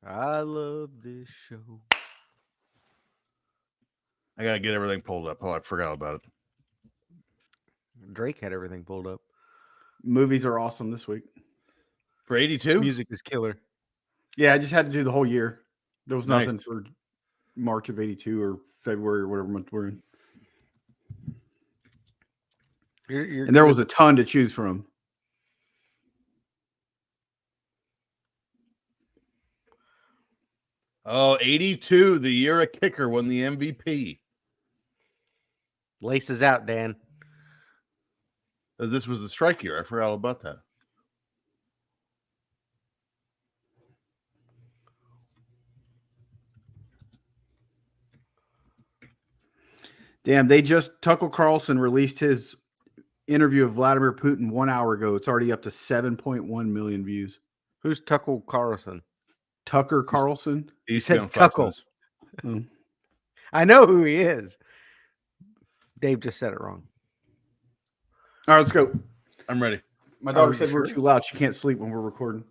I love this show. I gotta get everything pulled up. Oh, I forgot about it. Drake had everything pulled up. Movies are awesome this week. For 82? Music is killer. Yeah, I just had to do the whole year. There was Nice. nothing for March of 82 or February or whatever month we're in. You're And there was a ton to choose from. Oh, 82, the year a kicker won the MVP. laces out, Dan. This was the strike year. I forgot all about that. Damn, Tucker Carlson released his interview of Vladimir Putin 1 hour ago. It's already up to 7.1 million views. Who's Tucker Carlson? Tucker Carlson? He said Tuckle. Oh. I know who he is. Dave just said it wrong. All right, let's go. I'm ready. My daughter Are you said we're sure? too loud. She can't sleep when we're recording.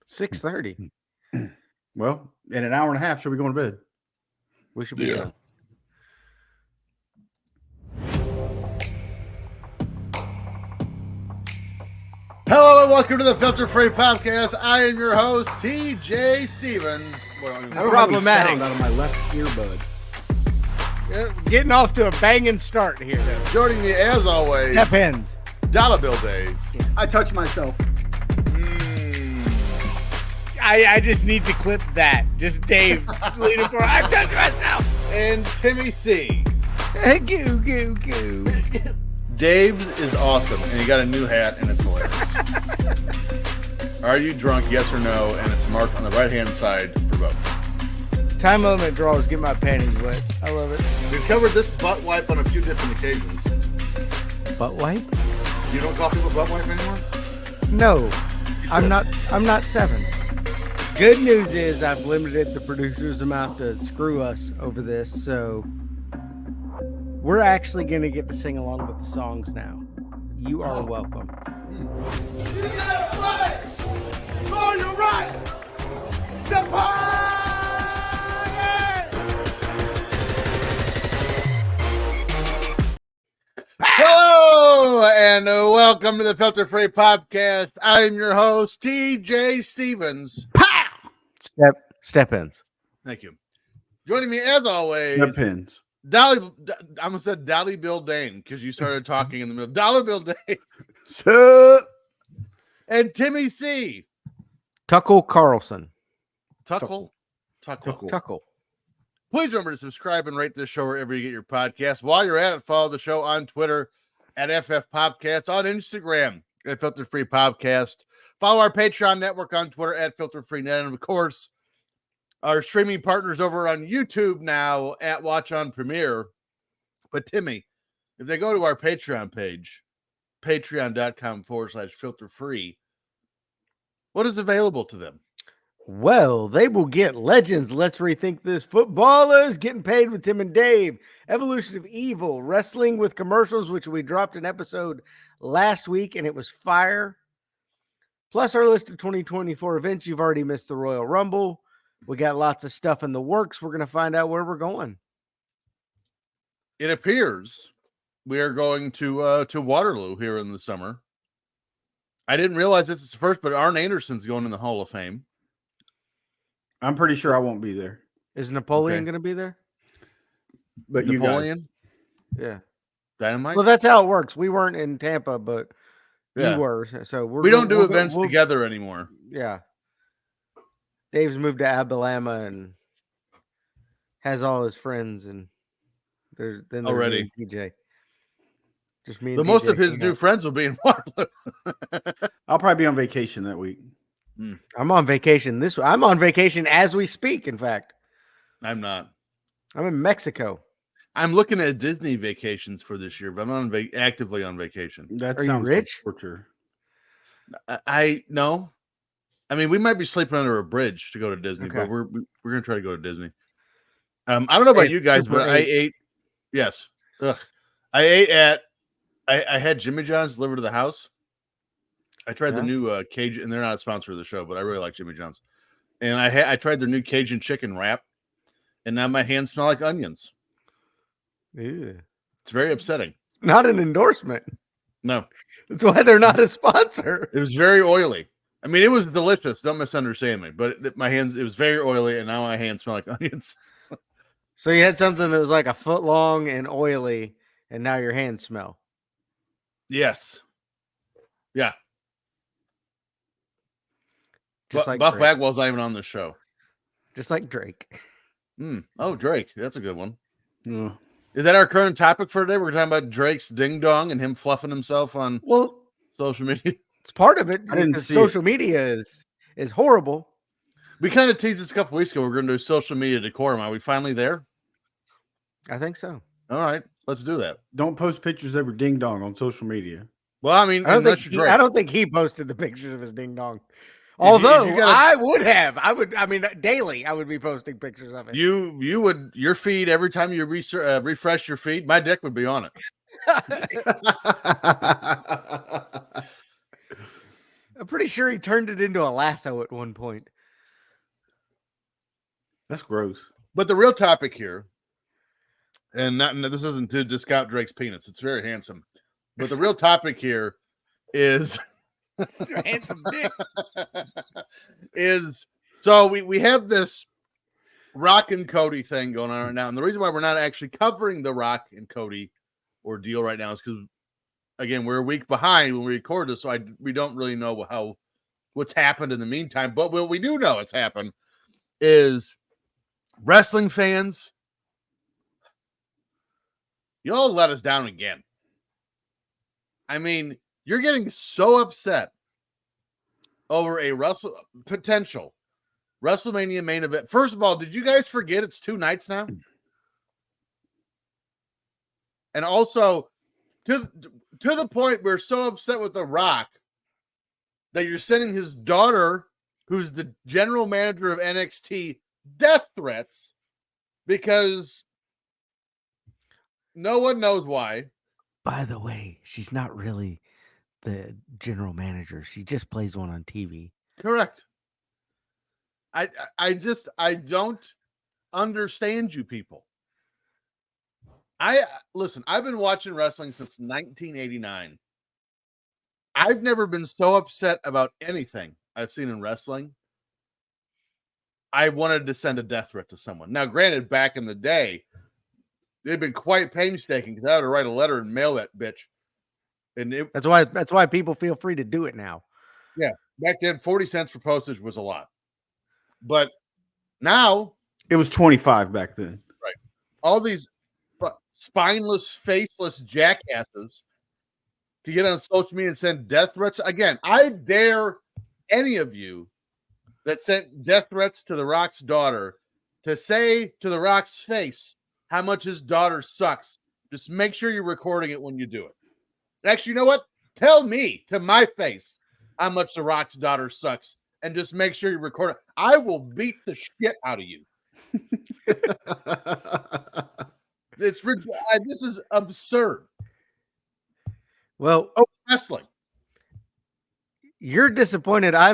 6:30. Well, in an hour and a half, should we go to bed? We should be done. Hello and welcome to the Filter Free Podcast. I am your host, TJ Stevens. Problematic. Out of my left earbud. Getting off to a banging start here. Joining me as always, Step hens. Dollar Bill Dave. I touched myself. I just need to clip that. Just Dave leaning for. I touched myself. And Timmy C. Goo goo goo. Dave's is awesome, and he got a new hat, and it's hilarious. Are you drunk? Yes or no? And it's marked on the right-hand side for both. Time limit draws. Get my panties wet. I love it. We've covered this butt wipe on a few different occasions. Butt wipe? You don't call people butt wipe anymore? No, I'm not 7. Good news is I've limited the producer's amount to screw us over this, so we're actually going to get to sing along with the songs now. You are welcome. You gotta fight for your right to party! Hello and welcome to the Filter Free Podcast. I am your host, TJ Stevens. Step ins. Thank you. Joining me as always, Depends. I almost said Dolly Bill Dane because you started talking in the middle. Dollar Bill Dane So, and Timmy C. Tuckle Carlson. Tuckle. Tuckle. Please remember to subscribe and rate this show wherever you get your podcast. While you're at it, follow the show on Twitter at FF Popcast, on Instagram at Filter Free Podcast. Follow our Patreon network on Twitter at Filter Free Net, and of course, our streaming partners over on YouTube now at Watch on Premiere. But Timmy, if they go to our Patreon page, patreon.com/filter free, what is available to them? Well, they will get Legends. Let's rethink this. Footballers getting paid with Tim and Dave. Evolution of Evil. Wrestling with commercials, which we dropped an episode last week, and it was fire. Plus our list of 2024 events. You've already missed the Royal Rumble. We got lots of stuff in the works. We're going to find out where we're going. It appears we are going to Waterloo here in the summer. I didn't realize this is the first, but Arn Anderson's going in the Hall of Fame. I'm pretty sure I won't be there. Is Napoleon Okay. going to be there? But Napoleon? Yeah. Dynamite? Well, that's how it works. We weren't in Tampa, but Yeah. we were. So We don't do events together anymore. Yeah. Dave's moved to Alabama and has all his friends, and there's me Already. and TJ. Just me and But most TJ of his hang new out. friends will be in Waterloo. I'll probably be on vacation that week. I'm on vacation I'm on vacation as we speak, in fact. I'm not. I'm in Mexico. I'm looking at Disney vacations for this year, but I'm on actively on vacation. That Are you sounds rich? like torture. I no. I mean, we might be sleeping under a bridge to go to Disney, Okay. but we're gonna try to go to Disney. I don't know about It's you guys, Super but I 8. ate. Yes, I ate at. I had Jimmy John's delivered to the house. I tried the new Cajun, and they're not a sponsor of the show, but I really like Jimmy John's. And I tried their new Cajun chicken wrap, and now my hands smell like onions. Ew. It's very upsetting. Not an endorsement. No. That's why they're not a sponsor. It was very oily. I mean, it was delicious. Don't misunderstand me. But my hands, it was very oily, and now my hands smell like onions. So you had something that was like a foot long and oily, and now your hands smell. Yes. Yeah. Just like Buff Drake. Bagwell's not even on the show. Just like Drake. Oh, Drake. That's a good one. Yeah. Is that our current topic for today? We're talking about Drake's ding dong and him fluffing himself on social media. It's part of it. I didn't because see social media is horrible. We kind of teased this a couple weeks ago. We're going to do social media decorum. Are we finally there? I think so. All right, let's do that. Don't post pictures of your ding dong on social media. Well, I mean, I don't think he posted the pictures of his ding dong. you Although gotta- I would have. I mean, daily I would be posting pictures of it. You would, your feed, every time you refresh your feed, my dick would be on it. I'm pretty sure he turned it into a lasso at one point. That's gross. But the real topic here, and this isn't to discount Drake's penis. It's very handsome. But the real topic here is Handsome dick. So we have this Rock and Cody thing going on right now. And the reason why we're not actually covering the Rock and Cody ordeal right now is because, again, we're a week behind when we record this, so we don't really know what's happened in the meantime. But what we do know has happened is wrestling fans, y'all let us down again. I mean, you're getting so upset over a potential WrestleMania main event. First of all, did you guys forget it's 2 nights now? And also, to the point we're so upset with The Rock that you're sending his daughter, who's the general manager of NXT, death threats because no one knows why. By the way, she's not really the general manager. She just plays one on TV. Correct. I don't understand you people. Listen, I've been watching wrestling since 1989. I've never been so upset about anything I've seen in wrestling. I wanted to send a death threat to someone. Now, granted, back in the day, they'd been quite painstaking because I had to write a letter and mail that bitch. And That's why people feel free to do it now. Yeah, back then, 40 cents for postage was a lot. But now It was 25 back then. Right. All these spineless, faceless jackasses to get on social media and send death threats. Again, I dare any of you that sent death threats to The Rock's daughter to say to The Rock's face how much his daughter sucks. Just make sure you're recording it when you do it. Actually, you know what? Tell me to my face how much The Rock's daughter sucks, and just make sure you record it. I will beat the shit out of you. This is absurd. Well, Wrestling. you're disappointed. I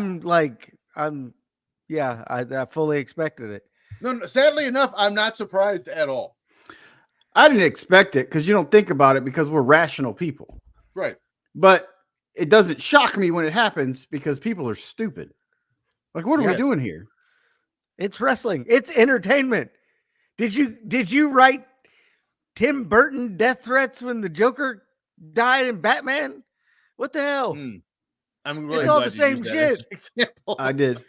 fully expected it. No, sadly enough, I'm not surprised at all. I didn't expect it because you don't think about it because we're rational people. Right. But it doesn't shock me when it happens because people are stupid. Like, what are we doing here? It's wrestling. It's entertainment. Did you write Tim Burton death threats when the Joker died in Batman? What the hell? I'm really It's all glad the you same used that as shit. an example. I did.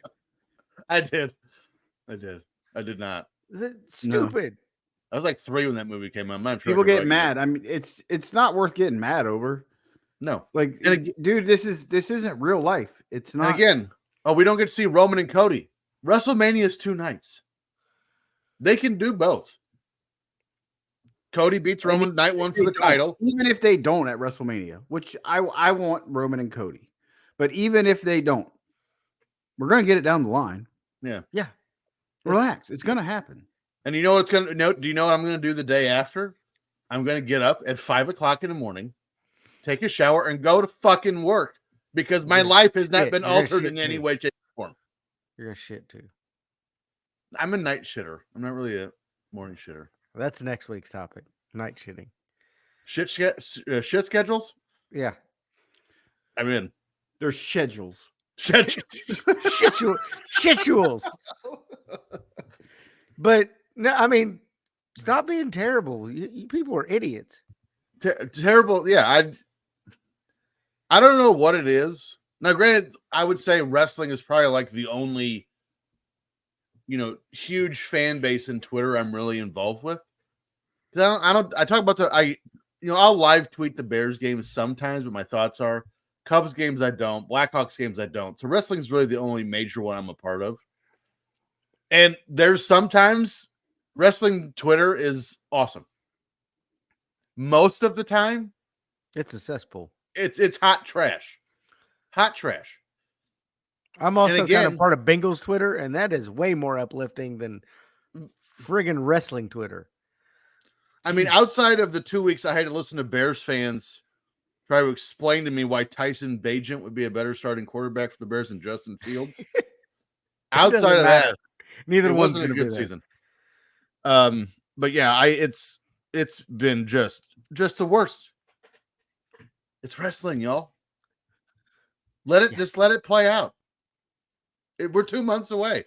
I did not. It's stupid. I was like 3 when that movie came out. I'm sure People get mad. I mean, it's not worth getting mad over. No. Like, dude, this isn't real life. It's not. And again, we don't get to see Roman and Cody. WrestleMania is 2 nights. They can do both. Cody beats Roman night 1 for the title. Even if they don't at WrestleMania, which I want Roman and Cody. But even if they don't, we're going to get it down the line. Yeah. Yeah. Relax. It's going to happen. And you know what do you know what I'm going to do the day after? I'm going to get up at 5 o'clock in the morning, take a shower, and go to fucking work because my life has not been You're gonna altered shit in any too. way, shape, or form. You're gonna shit too. I'm a night shitter. I'm not really a morning shitter. That's next week's topic. Night shitting. Shit schedules? Yeah. I'm in. There's schedules. Shituals. But no, I mean, stop being terrible. You people are idiots. Terrible. Yeah, I don't know what it is. Now, granted, I would say wrestling is probably like the only, huge fan base in Twitter I'm really involved with. I talk about I'll live tweet the Bears games sometimes, but my thoughts are Cubs games I don't, Blackhawks games I don't. So wrestling is really the only major one I'm a part of. And there's sometimes wrestling Twitter is awesome. Most of the time, It's a cesspool. it's hot trash. Hot trash. I'm also kind of part of Bengals Twitter, and that is way more uplifting than friggin' wrestling Twitter. I mean, outside of the 2 weeks I had to listen to Bears fans try to explain to me why Tyson Bagent would be a better starting quarterback for the Bears than Justin Fields. Outside of that, neither one's a good season. But yeah, it's been just the worst. It's wrestling, y'all. Let it play out. We're 2 months away.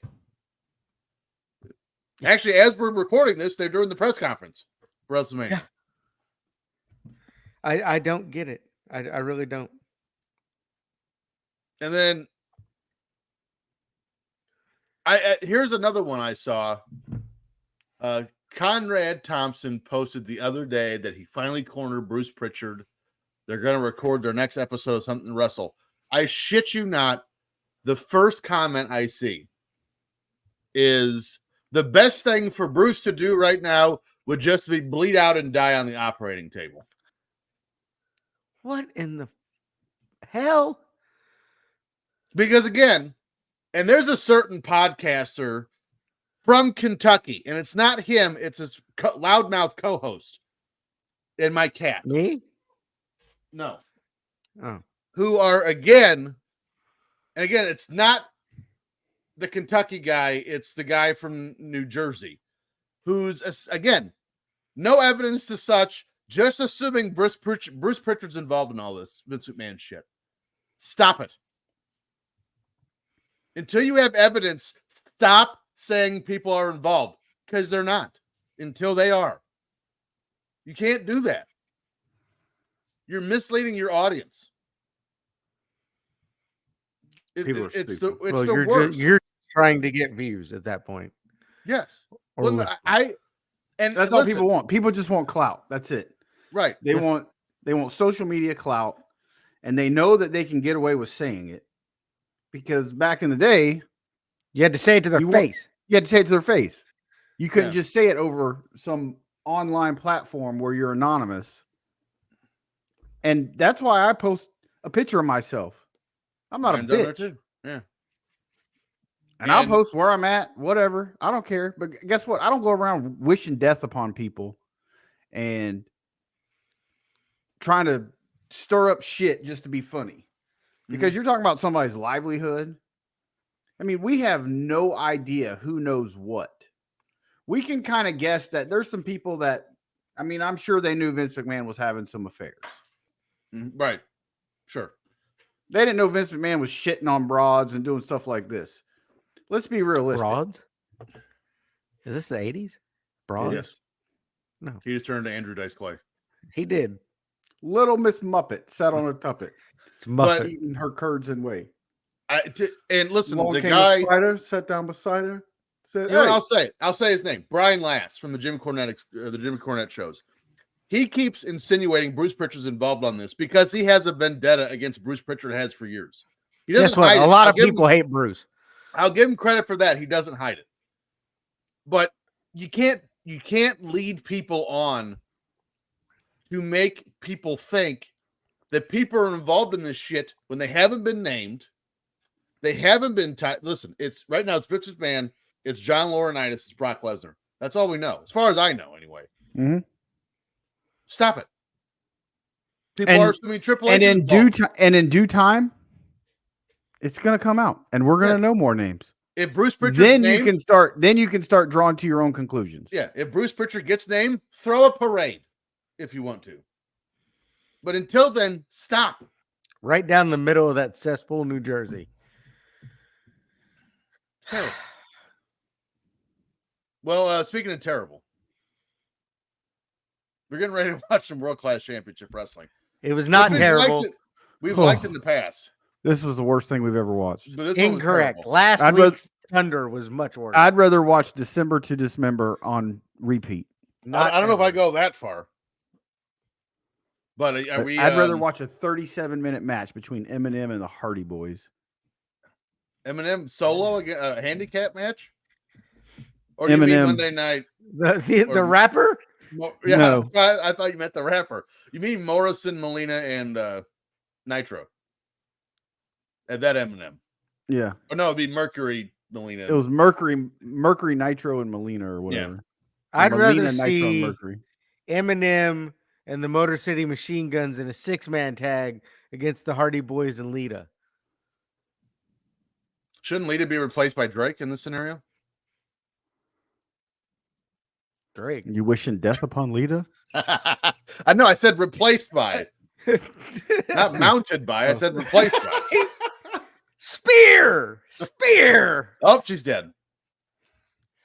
Actually, as we're recording this, they're doing the press conference for WrestleMania. Yeah. I don't get it. I really don't. And then here's another one I saw. Conrad Thompson posted the other day that he finally cornered Bruce Pritchard. They're going to record their next episode of Something to Wrestle. I shit you not. The first comment I see is the best thing for Bruce to do right now would just be bleed out and die on the operating table. What in the hell? Because again, and there's a certain podcaster from Kentucky, and it's not him, it's his loudmouth co-host and my cat. Me? No. Oh. Who are again, it's not the Kentucky guy, it's the guy from New Jersey, who's, again, no evidence to such, just assuming Bruce Pritchard's involved in all this Vince McMahon shit. Stop it. Until you have evidence, stop saying people are involved, because they're not, until they are. You can't do that. You're misleading your audience. It's the worst. You're trying to get views at that point. Yes. Or Well, and that's all people want. People just want clout. That's it. Right. They want social media clout, and they know that they can get away with saying it because back in the day, you had to say it to their face. You had to say it to their face. You couldn't just say it over some online platform where you're anonymous. And that's why I post a picture of myself. I'm not a bitch. Yeah. And I'll post where I'm at, whatever. I don't care. But guess what? I don't go around wishing death upon people and trying to stir up shit just to be funny. Because you're talking about somebody's livelihood. I mean, we have no idea who knows what. We can kind of guess that there's some people that, I mean, I'm sure they knew Vince McMahon was having some affairs. Right. Sure. They didn't know Vince McMahon was shitting on broads and doing stuff like this. Let's be realistic. Broads? Is this the 80s? Broads? Yes. No. He just turned to Andrew Dice Clay. He did. Little Miss Muppet sat on a tuppet. It's Muppet. Eating her curds and whey. And listen, Along the came guy a spider, sat down beside her. Said, you know, I'll say his name. Brian Last from the Jim Cornette shows. He keeps insinuating Bruce Pritchard's involved on this because he has a vendetta against Bruce Pritchard has for years. He doesn't Guess what? hide A lot of people hate Bruce. I'll give him credit for that. He doesn't hide it. But you can't lead people on to make people think that people are involved in this shit when they haven't been named. They haven't been listen, it's right now it's Vince McMahon, it's John Laurinaitis, it's Brock Lesnar. That's all we know. As far as I know, anyway. Mm-hmm. Stop it. People are assuming Triple H. And in due time, It's going to come out, and we're going to know more names. If Bruce Pritchard's then named, you can start drawing to your own conclusions. Yeah, if Bruce Pritchard gets named, throw a parade if you want to. But until then, stop. Right down the middle of that cesspool, New Jersey. Terrible. Well, speaking of terrible, we're getting ready to watch some world-class championship wrestling. It was not terrible. We've liked it in the past. This was the worst thing we've ever watched. Incorrect. Last week's Thunder was much worse. I'd rather watch December to Dismember on repeat. I don't know if I go that far. But I'd rather watch a 37-minute match between Eminem and the Hardy Boys. Eminem solo, a handicap match? Or Eminem. you mean Monday night? The rapper? Yeah, no. I thought you meant the rapper. You mean Morrison, Molina, and Nitro. And that Eminem. Yeah. Oh, no, it'd be Mercury, Molina. It was Mercury, Nitro, and Molina or whatever. Yeah. I'd Molina, rather Nitro, see and Mercury. Eminem and the Motor City Machine Guns in a 6-man tag against the Hardy Boys and Lita. Shouldn't Lita be replaced by Drake in this scenario? Drake. You wishing death upon Lita? I know. I said replaced by. Not mounted by. I said replaced by. Spear. Oh, she's dead.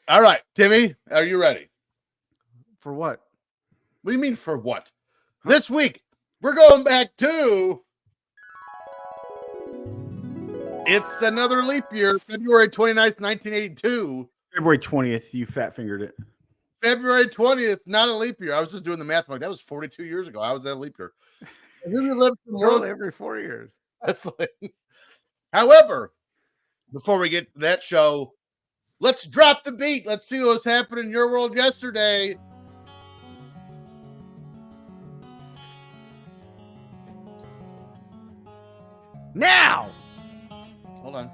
All right, Timmy, are you ready? For what? What do you mean for what? This week, we're going back to... It's another leap year, February 29th, 1982. February 20th, you fat fingered it. February 20th, not a leap year. I was just doing the math. I'm like, that was 42 years ago. I was at a leap year. Every 4 years. Wrestling. However, before we get to that show, let's drop the beat. Let's see what was happening in your world yesterday. Now. Hold on.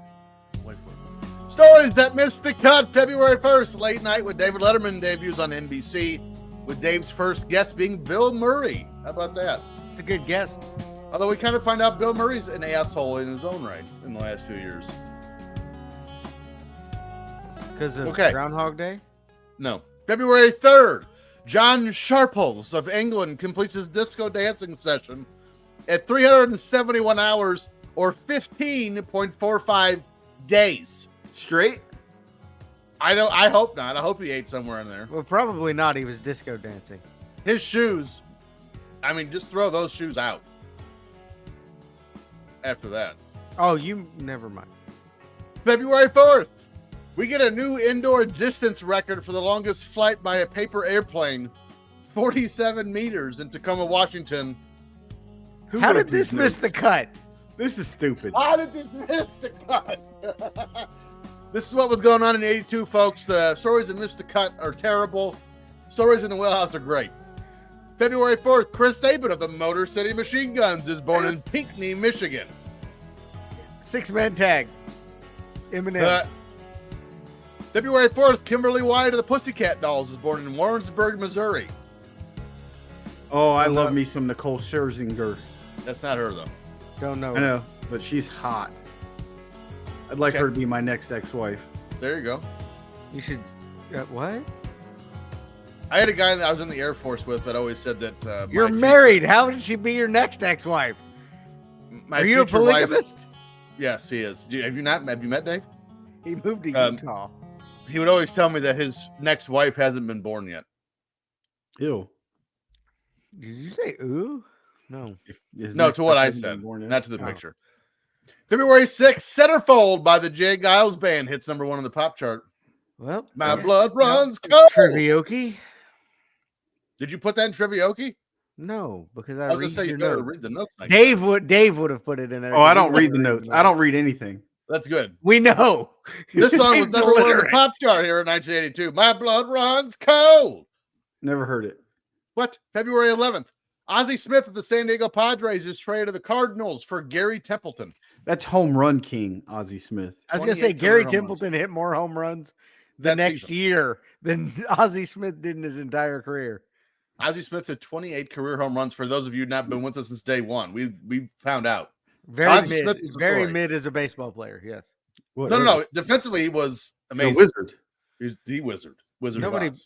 Wait for it. Stories that missed the cut. February 1st, late night with David Letterman debuts on NBC, with Dave's first guest being Bill Murray. How about that? It's a good guess. Although we kind of find out Bill Murray's an asshole in his own right in the last 2 years. Because of Groundhog Day? No. February 3rd, John Sharples of England completes his disco dancing session at 371 hours or 15.45 days. Straight? I hope not. I hope he ate somewhere in there. Well, probably not. He was disco dancing. His shoes, I mean, just throw those shoes out after that. Oh, never mind. February 4th, we get a new indoor distance record for the longest flight by a paper airplane, 47 meters in Tacoma, Washington. How did this miss the cut? This is stupid. How did this miss the cut? This is what was going on in 82, folks. The stories that missed the cut are terrible. Stories in the wheelhouse are great. February 4th, Chris Sabin of the Motor City Machine Guns is born in Pinckney, Michigan. 6-man tag. Eminem. February 4th, Kimberly Wyatt of the Pussycat Dolls is born in Warrensburg, Missouri. Oh, I love me some Nicole Scherzinger. That's not her, though. Don't know. I know, but she's hot. I'd like her to be my next ex-wife. There you go. You should... what? I had a guy that I was in the Air Force with that always said that... You're married. How would she be your next ex-wife? Are you a polygamist? Wife, yes, he is. Have you met Dave? He moved to Utah. He would always tell me that his next wife hasn't been born yet. Ew. Did you say ooh? No. No, to what I said, not to the picture. February 6th, Centerfold by the Jay Giles Band hits #1 on the pop chart. Well, my blood runs cold. Trivioki. Did you put that in Trivioki? No, because I was going to say you better read the notes. Dave would have put it in there. Oh, I don't read the notes. I don't read anything. That's good. We know. This song was #1 on the pop chart here in 1982. My blood runs cold. Never heard it. What? February 11th. Ozzie Smith of the San Diego Padres is traded to the Cardinals for Gary Templeton. That's home run king, Ozzie Smith. I was going to say Gary Templeton hit more home runs the next year than Ozzie Smith did in his entire career. Ozzie Smith had 28 career home runs. For those of you not been with us since day one, we found out. Very Ozzie mid. Smith was the Very story. mid as a baseball player. Yes. No. Defensively, he was The amazing. wizard. He was the wizard. Wizard Nobody. of Oz.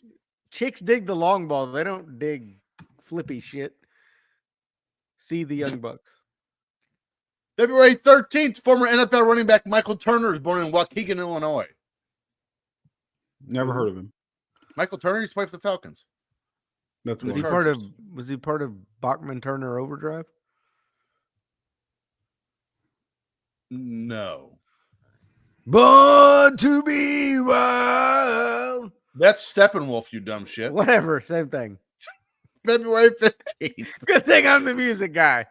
Chicks dig the long ball. They don't dig flippy shit. See the Young Bucks. February 13th, former NFL running back Michael Turner is born in Waukegan, Illinois. Never heard of him. Michael Turner used to play for the Falcons. That's Was why. he part of? Was he part of Bachman Turner Overdrive? No. Born to be wild. That's Steppenwolf, you dumb shit. Whatever, same thing. February 15th. Good thing I'm the music guy.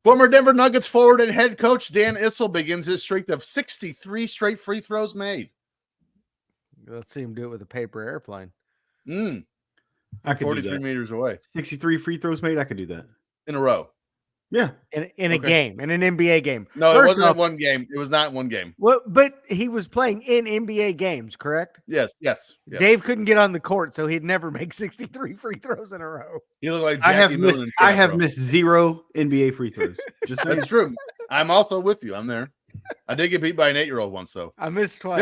Former Denver Nuggets forward and head coach Dan Issel begins his streak of 63 straight free throws made. Let's see him do it with a paper airplane. I could 43 do that. meters away 63 free throws made. I could do that. in a row. Yeah. In a game, in an NBA game. No, it First wasn't off, in one game. It was not in one game. Well, but he was playing in NBA games, correct? Yes. Dave couldn't get on the court, so he'd never make 63 free throws in a row. You look like I have Jackie missed. Millen in I Trap have Bro. missed 0 NBA free throws. Just saying. That's true. I'm also with you. I'm there. I did get beat by an 8-year-old once, though. I missed twice.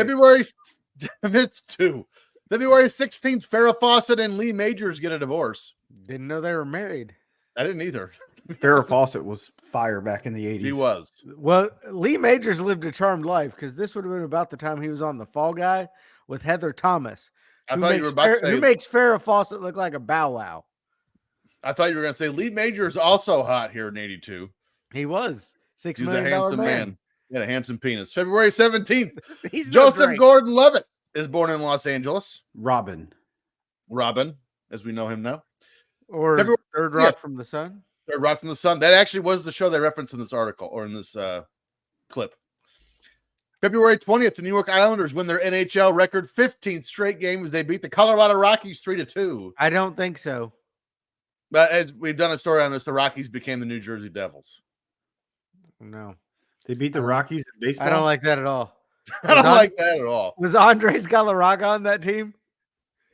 I missed 2. February 16th, Farrah Fawcett and Lee Majors get a divorce. Didn't know they were married. I didn't either. Farrah Fawcett was fire back in the 80s. He was. Well, Lee Majors lived a charmed life because this would have been about the time he was on The Fall Guy with Heather Thomas. I thought you were about to say. Who makes Farrah Fawcett look like a bow wow? I thought you were going to say Lee Majors also hot here in '82. He was $6 He was a million handsome man. man. He had a handsome penis. February 17th, He's no Joseph Drake. Gordon-Levitt is born in Los Angeles. Robin. As we know him now. Or February- Third Rock from the Sun. Third Rock from the Sun. That actually was the show they referenced in this article or in this clip. February 20th, the New York Islanders win their NHL record 15th straight game as they beat the Colorado Rockies 3-2. I don't think so. But as we've done a story on this, the Rockies became the New Jersey Devils. No. They beat the Rockies in baseball. I don't like that at all. I don't like that at all. Was Andres Galarraga on that team?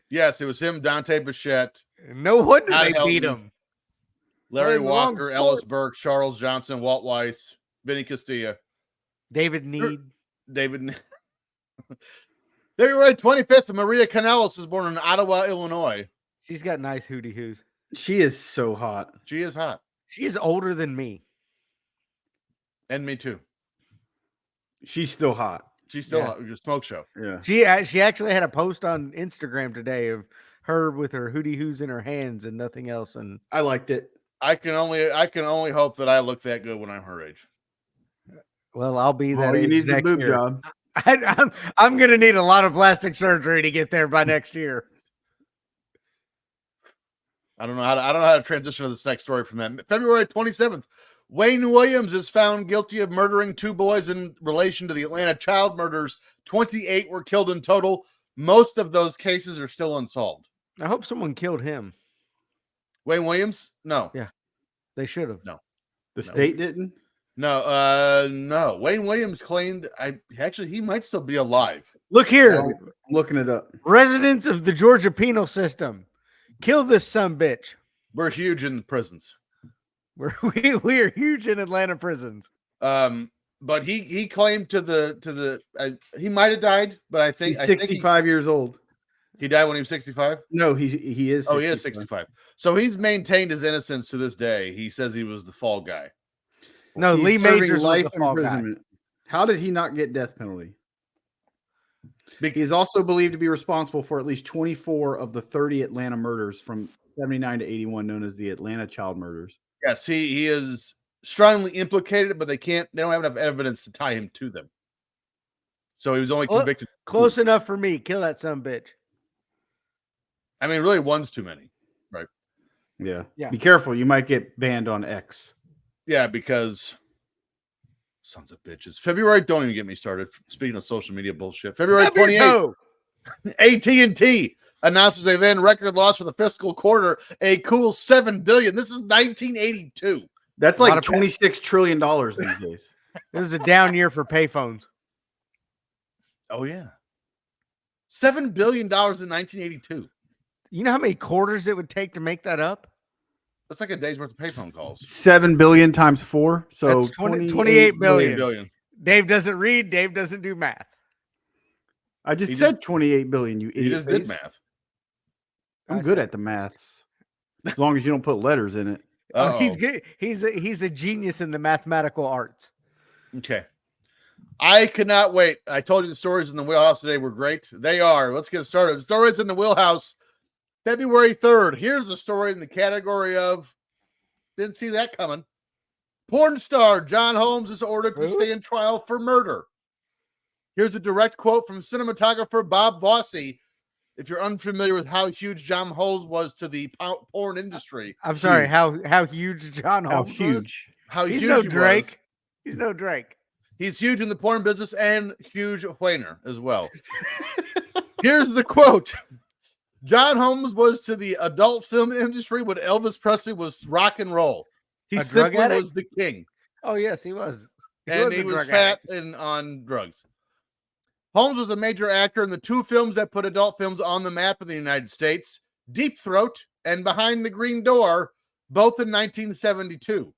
Yes, it was him, Dante Bichette, No wonder Todd they beat Helton. him. Larry Playing the wrong Walker, sport. Ellis Burke, Charles Johnson, Walt Weiss, Vinny Castilla, David Need. David. February 25th, Maria Kanellis was born in Ottawa, Illinois. She's got nice hootie hoos. She is so hot. She is hot. She's older than me. And me too. She's still hot. She's still Yeah. hot. Your smoke show. Yeah. She actually had a post on Instagram today of her with her hootie hoos in her hands and nothing else. And I liked it. I can only hope that I look that good when I'm her age. well, I'll be that All you age need is a next boob year. job. I'm gonna need a lot of plastic surgery to get there by next year. I don't know how to transition to this next story from that. February 27th, Wayne Williams is found guilty of murdering 2 boys in relation to the Atlanta child murders. 28 were killed in total. Most of those cases are still unsolved. I hope someone killed him. Wayne Williams? No. Yeah. They should have. No. The state didn't. No. Wayne Williams claimed he might still be alive. Look here, I'm looking it up. residents of the Georgia penal system, kill this sumbitch. We're huge in prisons. We are huge in Atlanta prisons. But he claimed to the he might have died, but I think He's 65 years old. he died when he was 65. No, he is. 65. Oh, he is 65. So he's maintained his innocence to this day. He says he was the fall guy. No, He's Lee serving Majors was life the fall guy. imprisonment. How did he not get death penalty? He's also believed to be responsible for at least 24 of the 30 Atlanta murders from 79 to 81, known as the Atlanta child murders. Yes, he is strongly implicated, but they don't have enough evidence to tie him to them. So he was only convicted. Close enough for me. Kill that sumbitch. I mean, really, one's too many, right? Yeah. Yeah. Be careful. You might get banned on X. Yeah, because sons of bitches. February, don't even get me started. Speaking of social media bullshit. February 28th, AT&T announces a then record loss for the fiscal quarter, a cool $7 billion. This is 1982. That's A lot like of $26 trillion these days. It was a down year for payphones. Oh yeah, $7 billion in 1982. You know how many quarters it would take to make that up? That's like a day's worth of payphone calls. 7 billion times 4. So That's 28 billion. Billion. Dave doesn't read. Dave doesn't do math. I just said 28 billion, you idiot. He just did math. I'm good at the maths. As long as you don't put letters in it. Oh, he's good. He's a genius in the mathematical arts. Okay. I cannot wait. I told you the stories in the wheelhouse today were great. They are. Let's get started. The stories in the wheelhouse, February 3rd. Here's the story in the category of didn't see that coming. Porn star John Holmes is ordered to stand trial for murder. Here's a direct quote from cinematographer Bob Fosse. If you're unfamiliar with how huge John Holmes was to the porn industry. I'm sorry, how huge John Holmes was? He's no Drake. He's no Drake. He's huge in the porn business and huge whainer as well. Here's the quote. John Holmes was to the adult film industry what Elvis Presley was rock and roll. He simply was the king. Oh, yes, he was. He was fat and on drugs. Holmes was a major actor in the 2 films that put adult films on the map in the United States, Deep Throat and Behind the Green Door, both in 1972.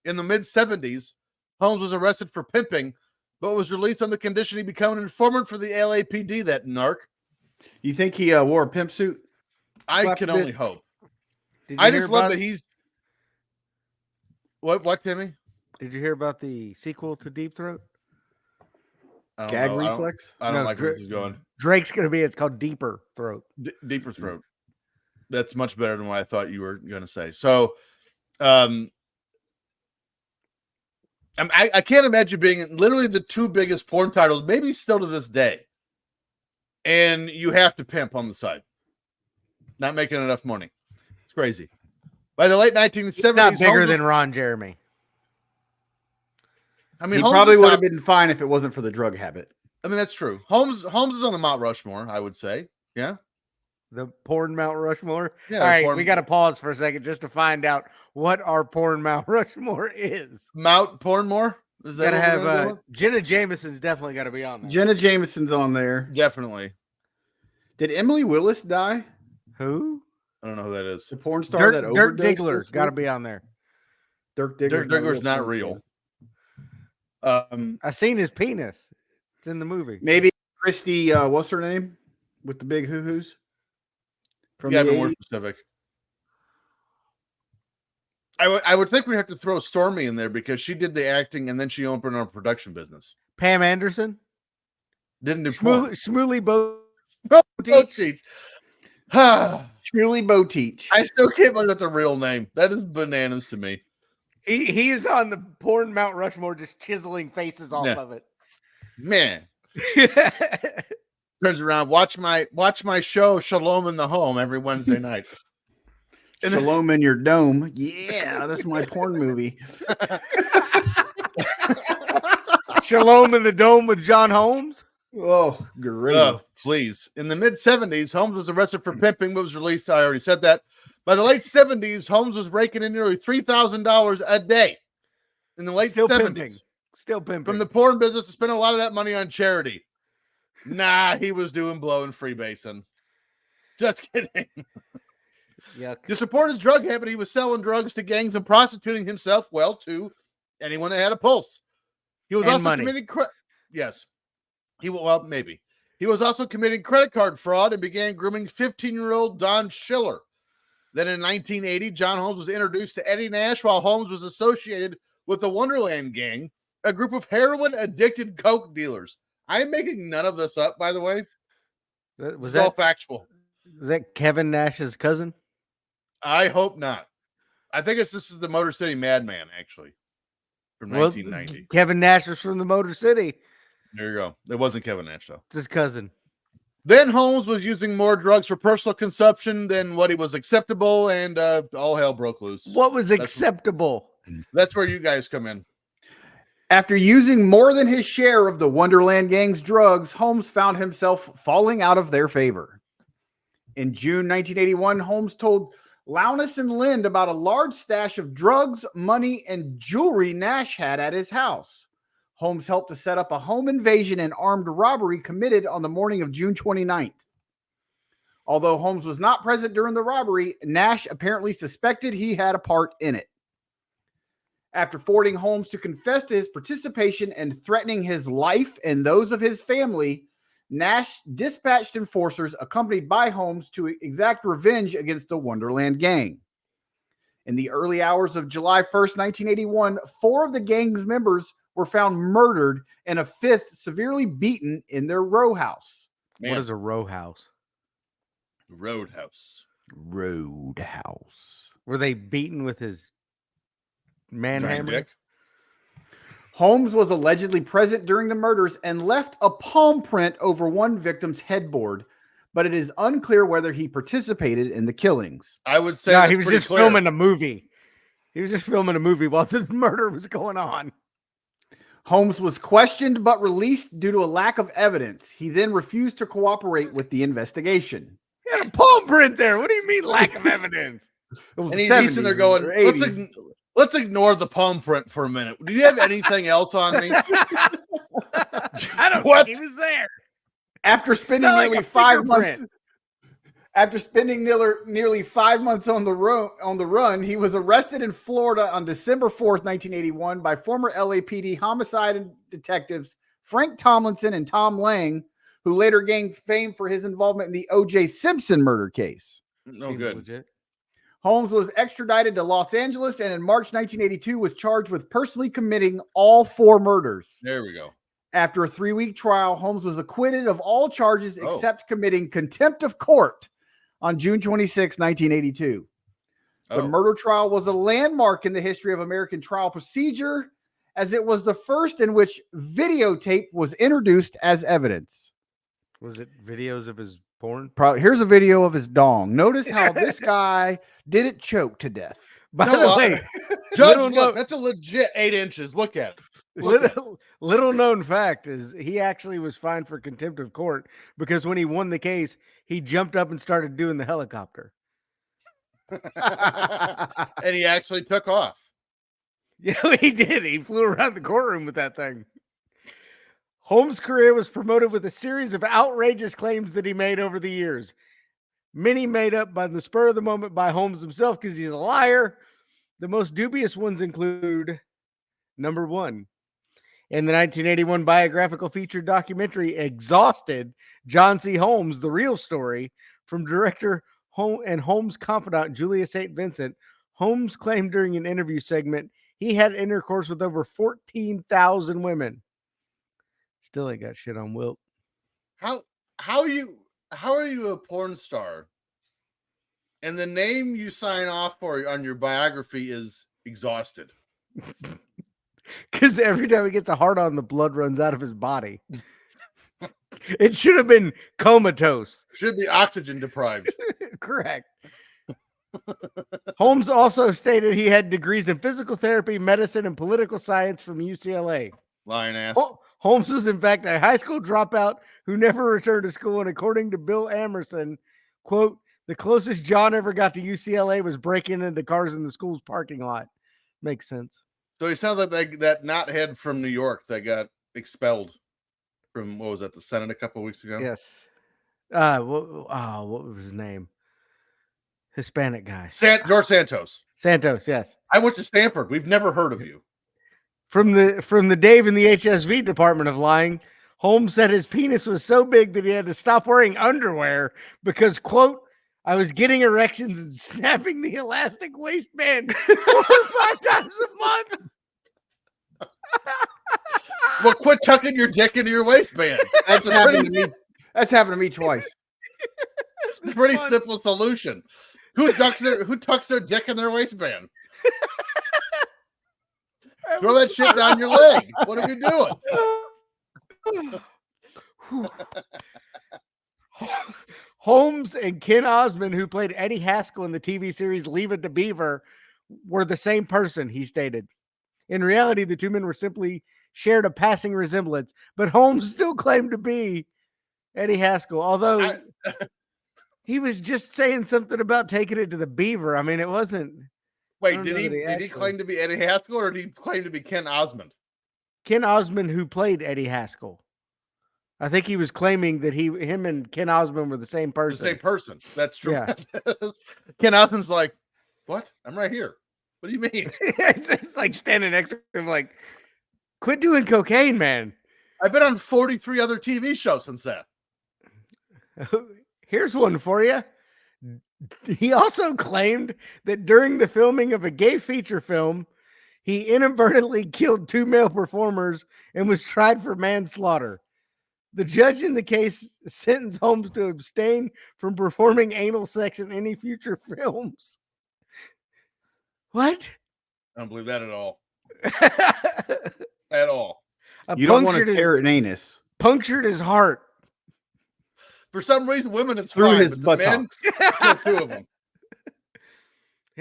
In the mid-70s, Holmes was arrested for pimping, but was released on the condition he become an informant for the LAPD, that narc. You think he wore a pimp suit? I can only hope. I just love that he's... What, Timmy? Did you hear about the sequel to Deep Throat? Gag reflex? I don't like where this is going. Drake's going to be, it's called Deeper Throat. Deeper Throat. That's much better than what I thought you were going to say. So, I can't imagine being literally the 2 biggest porn titles, maybe still to this day. And you have to pimp on the side. Not making enough money. It's crazy. By the late 1970s, he's not bigger than Ron Jeremy. I mean, he probably would have been fine if it wasn't for the drug habit. I mean, that's true. Holmes is on the Mount Rushmore, I would say. Yeah. The porn Mount Rushmore? Yeah. All right, we got to pause for a second just to find out what our porn Mount Rushmore is. Mount Pornmore? Is that got to have Jenna Jameson's definitely got to be on there. Jenna Jameson's on there. Definitely. Did Emily Willis die? Who? I don't know who that is. The porn star that Dirk Diggler's got to be on there. Dirk Diggler's not real. I seen his penis. It's in the movie. Maybe Christy, what's her name? With the big hoo-hoos? Yeah, be more specific. I would think we have to throw Stormy in there because she did the acting and then she opened our production business. Pam Anderson? Didn't do porn. Shmuley Boteach. Shmuley Boteach. I still can't believe that's a real name. That is bananas to me. He is on the porn Mount Rushmore just chiseling faces off of it. Man. Turns around, watch my show Shalom in the Home every Wednesday night. And Shalom in your dome. Yeah, that's my porn movie. Shalom in the Dome with John Holmes. Oh, great. Please. In the mid-70s, Holmes was arrested for pimping, but was released. I already said that. By the late 70s, Holmes was raking in nearly $3,000 a day. In the late 70s. Still pimping. From the porn business to spend a lot of that money on charity. Nah, he was doing blow and freebasing. Just kidding. Yuck. To support his drug habit, he was selling drugs to gangs and prostituting himself, well, to anyone that had a pulse. He was also committing yes. Maybe. He was also committing credit card fraud and began grooming 15-year-old Don Schiller. Then in 1980, John Holmes was introduced to Eddie Nash while Holmes was associated with the Wonderland Gang, a group of heroin-addicted coke dealers. I am making none of this up, by the way. Was that all factual? Was that Kevin Nash's cousin? I hope not. I think this is the Motor City Madman, actually, from 1990. Kevin Nash was from the Motor City. There you go. It wasn't Kevin Nash, though. It's his cousin. Then Holmes was using more drugs for personal consumption than what he was acceptable, and all hell broke loose. What was acceptable? That's where you guys come in. After using more than his share of the Wonderland Gang's drugs, Holmes found himself falling out of their favor. In June 1981, Holmes told Lowness and Lind about a large stash of drugs, money, and jewelry Nash had at his house. Holmes helped to set up a home invasion and armed robbery committed on the morning of June 29th. Although Holmes was not present during the robbery, Nash apparently suspected he had a part in it. After forcing Holmes to confess to his participation and threatening his life and those of his family, Nash dispatched enforcers accompanied by Holmes to exact revenge against the Wonderland Gang. In the early hours of July 1st, 1981, 4 of the gang's members were found murdered and a 5th severely beaten in their row house. Man. What is a row house? Roadhouse. Roadhouse. Were they beaten with his manhammer? Holmes was allegedly present during the murders and left a palm print over one victim's headboard, but it is unclear whether he participated in the killings. I would say he was just filming a movie. He was just filming a movie while the murder was going on. Holmes was questioned but released due to a lack of evidence. He then refused to cooperate with the investigation. He had a palm print there. What do you mean lack of evidence? And he's in there going, let's ignore the palm print for a minute. Do you have anything else on me? I don't think he was there. After spending nearly 5 months, nearly 5 months on the run, he was arrested in Florida on December 4th, 1981, by former LAPD homicide detectives Frank Tomlinson and Tom Lang, who later gained fame for his involvement in the O.J. Simpson murder case. No good. Legit. Holmes was extradited to Los Angeles and in March 1982 was charged with personally committing all 4 murders. There we go. After a 3-week trial, Holmes was acquitted of all charges except committing contempt of court on June 26, 1982. The murder trial was a landmark in the history of American trial procedure, as it was the first in which videotape was introduced as evidence. Was it videos of his porn? Probably. Here's a video of his dong. Notice how this guy didn't choke to death. By the way, Judge, look, that's a legit 8 inches. Look at it. Little known fact is he actually was fined for contempt of court because when he won the case, he jumped up and started doing the helicopter. And he actually took off. Yeah, he did. He flew around the courtroom with that thing. Holmes' career was promoted with a series of outrageous claims that he made over the years. Many made up by the spur of the moment by Holmes himself because he's a liar. The most dubious ones include, number 1, in the 1981 biographical feature documentary Exhausted, John C. Holmes, The Real Story, from director and Holmes' confidant Julia St. Vincent, Holmes claimed during an interview segment he had intercourse with over 14,000 women. Still ain't got shit on Wilt. How are you a porn star and the name you sign off for on your biography is Exhausted? Because every time he gets a hard on, the blood runs out of his body. It should have been comatose. Should be oxygen deprived. Correct. Holmes also stated he had degrees in physical therapy, medicine, and political science from UCLA. Lying ass. Holmes was, in fact, a high school dropout who never returned to school. And according to Bill Amerson, quote, the closest John ever got to UCLA was breaking into cars in the school's parking lot. Makes sense. So he sounds like that knothead from New York that got expelled from, what was that, the Senate a couple of weeks ago? Yes. What was his name? Hispanic guy. George Santos. Santos, yes. I went to Stanford. We've never heard of you. From the Dave in the HSV department of lying, Holmes said his penis was so big that he had to stop wearing underwear because, quote, I was getting erections and snapping the elastic waistband 4 or 5 times a month. Well, quit tucking your dick into your waistband. That's happened to me. That's happened to me twice. It's a pretty simple solution. Who tucks their dick in their waistband? Throw that shit down your leg. What are you doing? Holmes and Ken Osmond, who played Eddie Haskell in the TV series Leave It to Beaver, were the same person, he stated. In reality, the two men were simply shared a passing resemblance, but Holmes still claimed to be Eddie Haskell, although he was just saying something about taking it to the Beaver. I mean, it wasn't... Wait, did he claim to be Eddie Haskell or did he claim to be Ken Osmond? Ken Osmond, who played Eddie Haskell. I think he was claiming that him and Ken Osmond were the same person. The same person. That's true. Yeah. Ken Osmond's like, what? I'm right here. What do you mean? It's like standing next to him, like, quit doing cocaine, man. I've been on 43 other TV shows since that. Here's one for you. He also claimed that during the filming of a gay feature film, he inadvertently killed 2 male performers and was tried for manslaughter. The judge in the case sentenced Holmes to abstain from performing anal sex in any future films. What? I don't believe that at all. At all. You don't want to tear an anus. Punctured his heart. For some reason, women it's Through fine, his but the men, buttocks. 2 of them.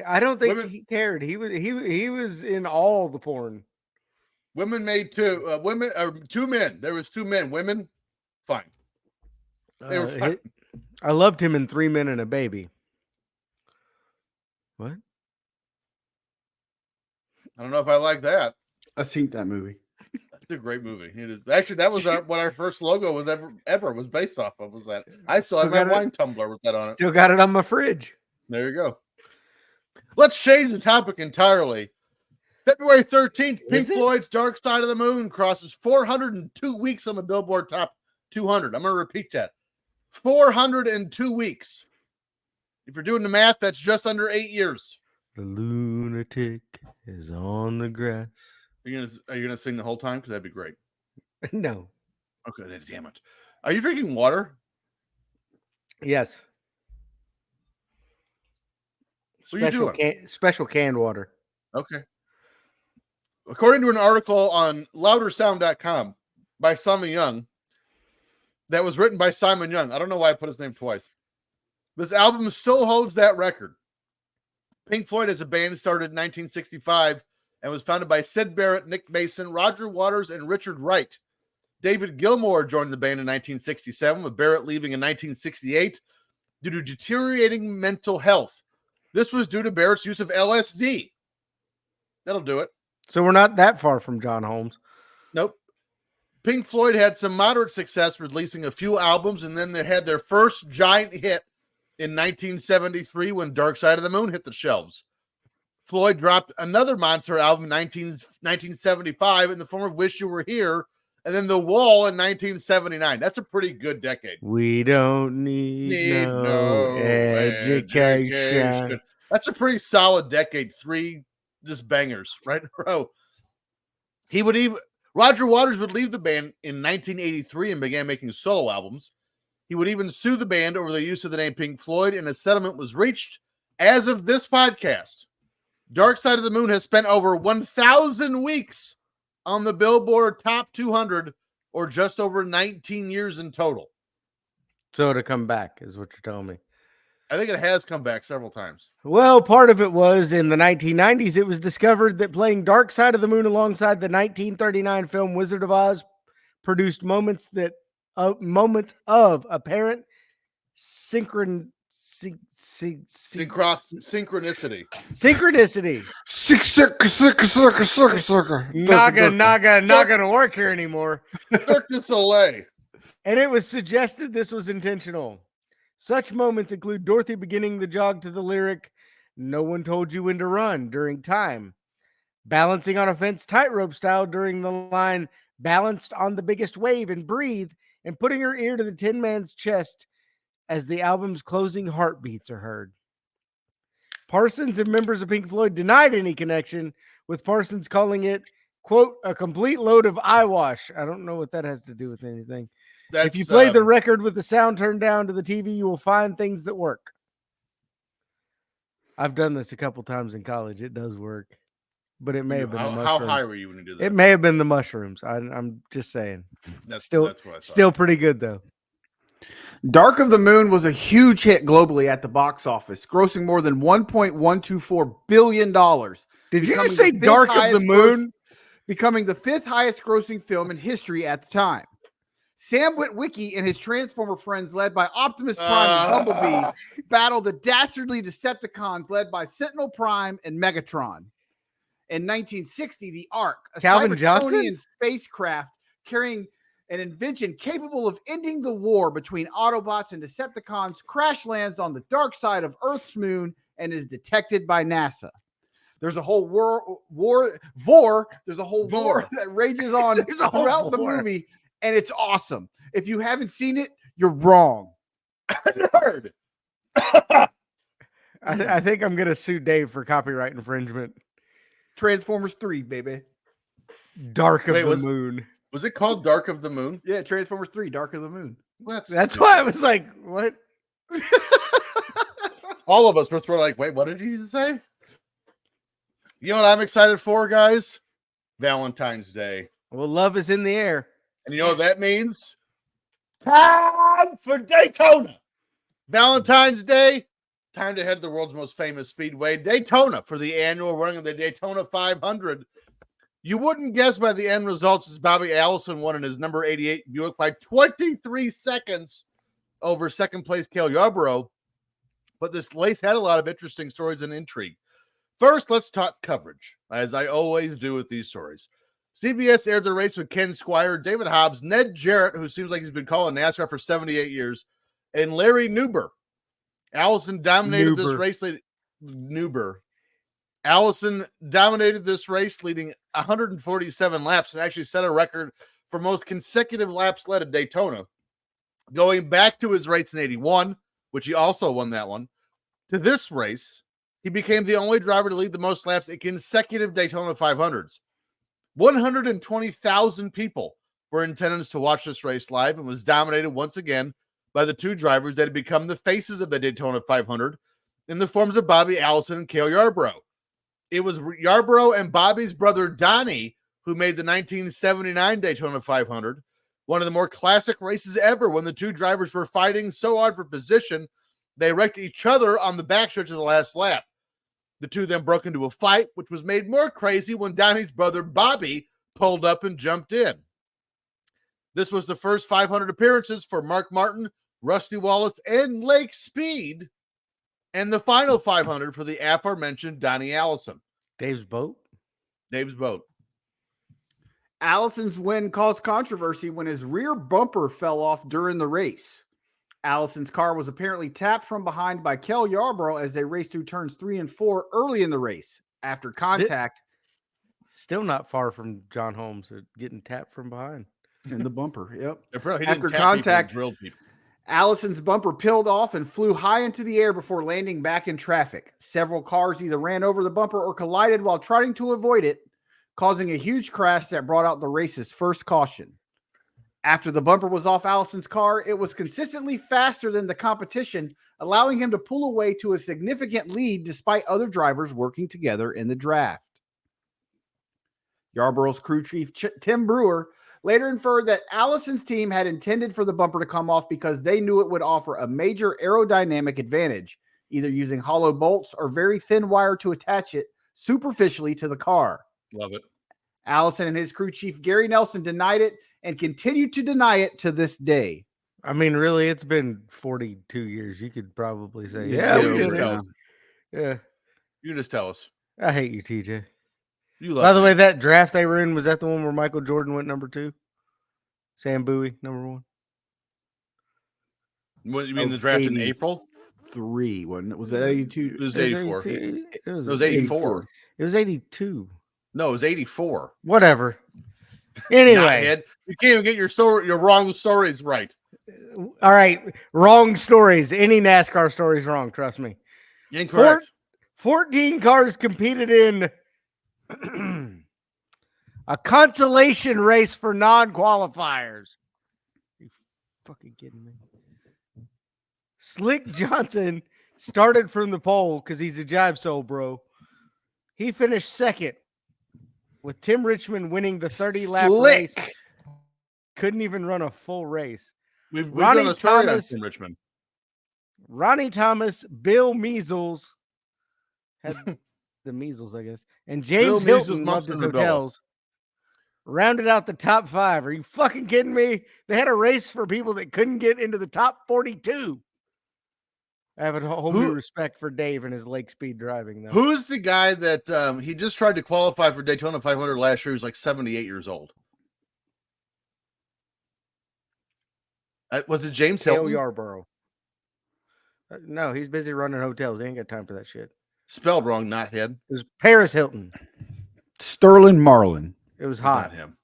I don't think Women- he cared. He was in all the porn. Women made 2. 2 men. There was 2 men. Women, fine. They were fine. I loved him in 3 Men and a Baby. What? I don't know if I like that. I've seen that movie. It's a great movie. Actually, that was what our first logo was ever was based off of. Was that? I still have my wine tumbler with that on it. Still got it on my fridge. There you go. Let's change the topic entirely. February 13th, Pink Floyd's Dark Side of the Moon crosses 402 weeks on the Billboard Top 200. I'm going to repeat that. 402 weeks. If you're doing the math, that's just under 8 years. The lunatic is on the grass. Are you gonna sing the whole time? Because that'd be great. No. Okay, damn it. Are you drinking water? Yes. What are you doing? Special canned water. Okay. According to an article on loudersound.com by Simon Young, that was written by Simon Young. I don't know why I put his name twice. This album still holds that record. Pink Floyd as a band started in 1965 and was founded by Syd Barrett, Nick Mason, Roger Waters, and Richard Wright. David Gilmour joined the band in 1967, with Barrett leaving in 1968 due to deteriorating mental health. This was due to Barrett's use of LSD. That'll do it. So we're not that far from John Holmes. Nope. Pink Floyd had some moderate success releasing a few albums, and then they had their first giant hit in 1973 when Dark Side of the Moon hit the shelves. Floyd dropped another monster album in 1975 in the form of Wish You Were Here, and then The Wall in 1979. That's a pretty good decade. We don't need no education. That's a pretty solid decade. 3 just bangers right in a row. Roger Waters would leave the band in 1983 and began making solo albums. He would even sue the band over the use of the name Pink Floyd, and a settlement was reached. As of this podcast, Dark Side of the Moon has spent over 1,000 weeks on the Billboard Top 200, or just over 19 years in total. So to come back is what you're telling me. I think it has come back several times. Well, part of it was in the 1990s, it was discovered that playing Dark Side of the Moon alongside the 1939 film Wizard of Oz produced moments of apparent synchronicity. Not gonna work here anymore. Cirque du Soleil. And it was suggested this was intentional. Such moments include Dorothy beginning the jog to the lyric, "No one told you when to run" during Time, balancing on a fence tightrope style during the line, "Balanced on the biggest wave" and Breathe, and putting her ear to the Tin Man's chest as the album's closing heartbeats are heard. Parsons and members of Pink Floyd denied any connection, with Parsons calling it, quote, "a complete load of eyewash." I don't know what that has to do with anything. If you play the record with the sound turned down to the TV, you will find things that work. I've done this a couple times in college. It does work. But it may have been the mushrooms. How high were you when you did that? It may have been the mushrooms. I'm just saying. That's what I thought. Still pretty good, though. Dark of the Moon was a huge hit globally at the box office, grossing more than $1.124 billion. Did you just say Dark of the Moon? Becoming the 5th highest grossing film in history at the time. Sam Witwicky and his Transformer friends, led by Optimus Prime and Bumblebee, battled the dastardly Decepticons, led by Sentinel Prime and Megatron. In 1960, the Ark, a Calvin Cybertronian Johnson? spacecraft carrying an invention capable of ending the war between Autobots and Decepticons, crash lands on the dark side of Earth's moon and is detected by NASA. There's a whole war that rages on throughout the movie, and it's awesome. If you haven't seen it, you're wrong. Nerd. I think I'm gonna sue Dave for copyright infringement. Transformers 3, baby. Dark of the Moon. Was it called Dark of the Moon? Yeah, Transformers 3, Dark of the Moon. That's why I was like, what? All of us were like, wait, what did he say? You know what I'm excited for, guys? Valentine's Day. Well, love is in the air. And you know what that means? Time for Daytona. Valentine's Day. Time to head to the world's most famous speedway, Daytona, for the annual running of the Daytona 500. You wouldn't guess by the end results as Bobby Allison won in his number 88 Buick by 23 seconds over second place Cale Yarborough. But this race had a lot of interesting stories and intrigue. First, let's talk coverage, as I always do with these stories. CBS aired the race with Ken Squire, David Hobbs, Ned Jarrett, who seems like he's been calling NASCAR for 78 years, and Larry Newber. Allison dominated this race. Allison dominated this race, leading 147 laps, and actually set a record for most consecutive laps led at Daytona. Going back to his race in 81, which he also won that one, to this race, he became the only driver to lead the most laps in consecutive Daytona 500s. 120,000 people were in attendance to watch this race live and was dominated once again by the two drivers that had become the faces of the Daytona 500 in the forms of Bobby Allison and Cale Yarborough. It was Yarborough and Bobby's brother Donnie who made the 1979 Daytona 500, one of the more classic races ever when the two drivers were fighting so hard for position, they wrecked each other on the backstretch of the last lap. The two then broke into a fight, which was made more crazy when Donnie's brother Bobby pulled up and jumped in. This was the first 500 appearances for Mark Martin, Rusty Wallace, and Lake Speed, and the final 500 for the aforementioned Donnie Allison. Dave's boat. Allison's win caused controversy when his rear bumper fell off during the race. Allison's car was apparently tapped from behind by Cale Yarborough as they raced through turns 3 and 4 early in the race. After contact, still not far from John Holmes getting tapped from behind in the bumper. Yep. After contact, drilled people. Allison's bumper peeled off and flew high into the air before landing back in traffic. Several cars either ran over the bumper or collided while trying to avoid it, causing a huge crash that brought out the race's first caution. After the bumper was off Allison's car, it was consistently faster than the competition, allowing him to pull away to a significant lead despite other drivers working together in the draft. Yarborough's crew chief, Tim Brewer, later inferred that Allison's team had intended for the bumper to come off because they knew it would offer a major aerodynamic advantage, either using hollow bolts or very thin wire to attach it superficially to the car. Love it. Allison and his crew chief, Gary Nelson, denied it and continue to deny it to this day. I mean, really, it's been 42 years. You could probably say, yeah. You just tell us. I hate you, TJ. You love By the way, that draft they were in, was that the one where Michael Jordan went number 2? Sam Bowie, number 1? What you mean, the draft in April? 3, wasn't it? Was that 82? It was 84. It was 84. It was 82. No, it was 84. Whatever. Anyway, you can't even get your wrong stories right. All right, wrong stories. Any NASCAR stories wrong? Trust me. Incorrect. 14 cars competed in a consolation race for non-qualifiers. Are you fucking kidding me? Slick Johnson started from the pole because he's a jive soul, bro. He finished second, with Tim Richmond winning the 30-lap race. Couldn't even run a full race. We've done a story on Tim Richmond. Ronnie Thomas, Bill Measles had the measles, I guess, and James Hilton loved his hotels. Rounded out the top 5. Are you fucking kidding me? They had a race for people that couldn't get into the top 42. I have a whole new respect for Dave and his lake speed driving, though. Who's the guy that he just tried to qualify for Daytona 500 last year? He was like 78 years old. Was it James Dale Hilton? Yarborough. No, he's busy running hotels. He ain't got time for that shit. Spelled wrong, not head. It was Paris Hilton. Sterling Marlin. It was It's hot. not him.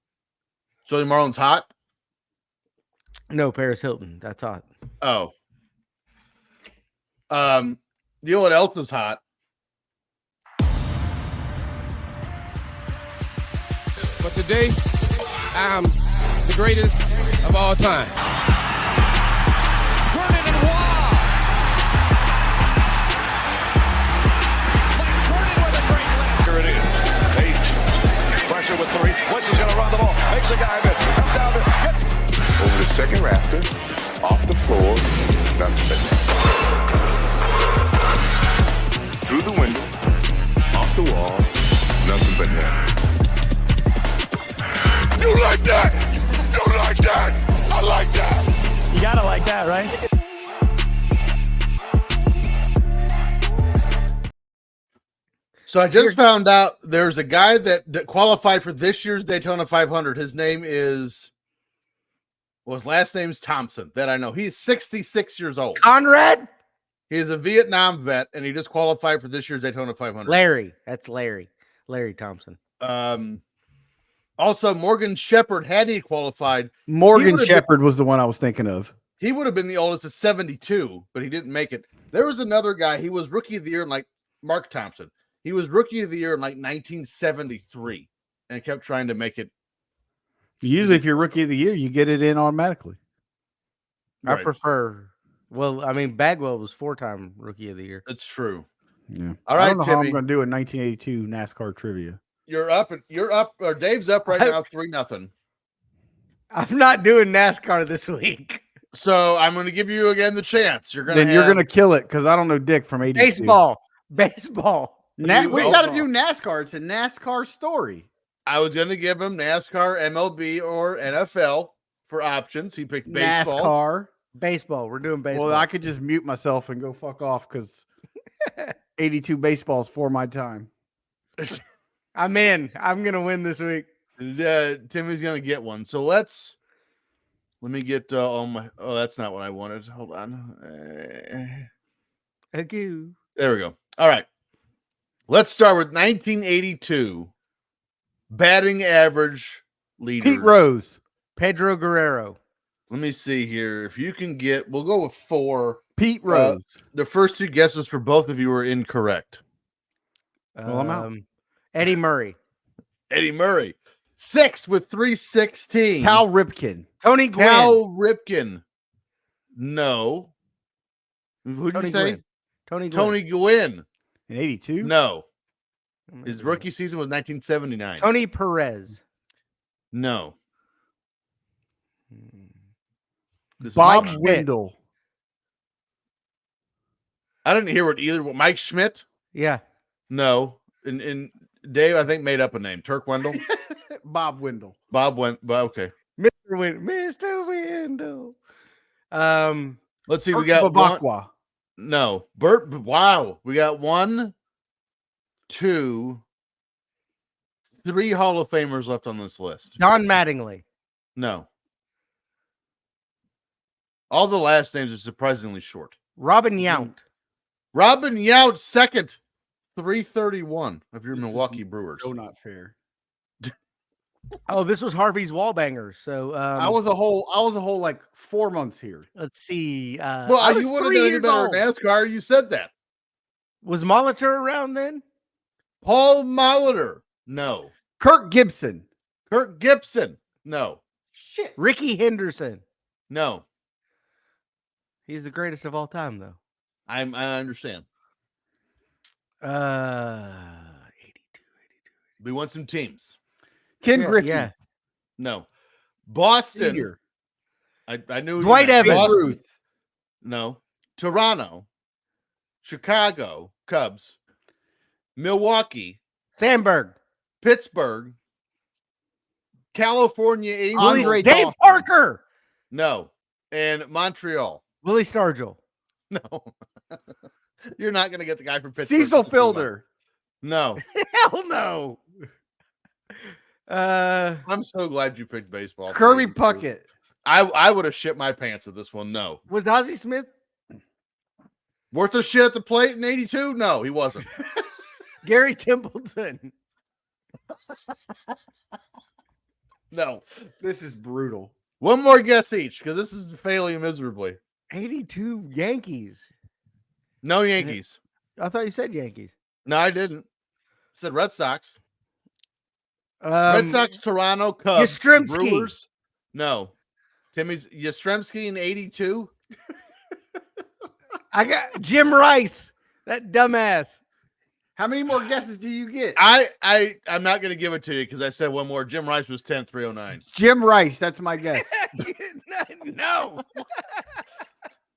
Sterling Marlin's hot? No, Paris Hilton. That's hot. Oh. You know what else is hot? But today, I'm the greatest of all time. Vernon and Waugh. Mike Vernon with a great lift. Here it is. H. Pressure with three. Wentz is going to run the ball. Makes a guy miss. Comes down to over the second rafter. Off the floor. Nothing but net. Through the window. Off the wall. Nothing but net. You like that? You like that? I like that. You gotta like that, right? So I just found out there's a guy that qualified for this year's Daytona 500. His name is, well, his last name's Thompson. That I know. He's 66 years old. Conrad? He is a Vietnam vet, and he just qualified for this year's Daytona 500. Larry. That's Larry. Larry Thompson. Also, Morgan Shepherd, had he qualified, Morgan Shepherd was the one I was thinking of. he would have been the oldest at 72, but he didn't make it. There was another guy. He was rookie of the year in Mark Thompson. He was rookie of the year in 1973 and kept trying to make it. Usually, if you're rookie of the year, you get it in automatically. I prefer. Well, I mean, Bagwell was 4-time rookie of the year. It's true. Yeah. All I right, don't know how Timmy. I'm going to do in 1982 NASCAR trivia. You're up, or Dave's up right now, 3-0. I'm not doing NASCAR this week. So I'm going to give you again the chance. You're going to kill it because I don't know Dick from 82. Baseball. We got to do NASCAR. It's a NASCAR story. I was going to give him NASCAR, MLB, or NFL for options. He picked baseball. NASCAR. Baseball. We're doing baseball. Well, I could just mute myself and go fuck off because 82 baseball's for my time. I'm in. I'm going to win this week. Timmy's going to get one. So let me get all my. Oh, that's not what I wanted. Hold on. There we go. All right. Let's start with 1982 batting average leaders. Pete Rose. Pedro Guerrero. Let me see here. If you can get, we'll go with 4. Pete Rose. The first 2 guesses for both of you were incorrect. Well, I'm out. Eddie Murray. Eddie Murray. 6 with 316. Cal Ripken. Tony Gwynn. Cal Ripken. No. Who did you say? Tony Gwynn. Tony Gwynn. In 82? No. His rookie season was 1979. Tony Perez. No. Bob Mike Wendell. I didn't hear what either. Mike Schmidt? Yeah. No. And Dave, I think, made up a name. Turk Wendell? Bob Wendell. Bob Wendell. Okay. Mr. Wendell. Let's see. Burt We got Babakwa. one. No. Burt. Wow. We got 1, 2, 3 Hall of Famers left on this list. John Mattingly. No. All the last names are surprisingly short. Robin Yount. Robin Yount, second. 331 of your Milwaukee Brewers. So not fair. Oh, this was Harvey's Wallbangers. So I was a whole like 4 months here. let's see. Well, you would have done any better in NASCAR. You said that. Was Molitor around then? Paul Molitor. No. Kirk Gibson. Kirk Gibson. No. Shit. Ricky Henderson. No. He's the greatest of all time, though. I understand. 82. We want some teams. Ken Griffey. Yeah. No. Boston. Senior. I knew. Dwight Evans. Boston. Ruth. No. Toronto. Chicago. Cubs. Milwaukee. Sandberg. Pittsburgh. California Angels. Andre Dave Dawson. Parker. No. And Montreal. Willie Stargell. No. You're not going to get the guy from Pittsburgh. Cecil Fielder. No. Hell no. I'm so glad you picked baseball. Kirby Puckett. I would have shit my pants at this one. No. Was Ozzie Smith? Worth a shit at the plate in 82? No, he wasn't. Gary Templeton. No. This is brutal. One more guess each, because this is failing miserably. 82 Yankees. No Yankees. I thought you said Yankees. No, I didn't. I said Red Sox. Red Red Sox, Toronto, Cubs, Yastrzemski. Brewers. No. Timmy's Yastrzemski in 82. I got Jim Rice. That dumbass. How many more guesses do you get? I'm not going to give it to you because I said one more. Jim Rice was 10-309. Jim Rice. That's my guess. No.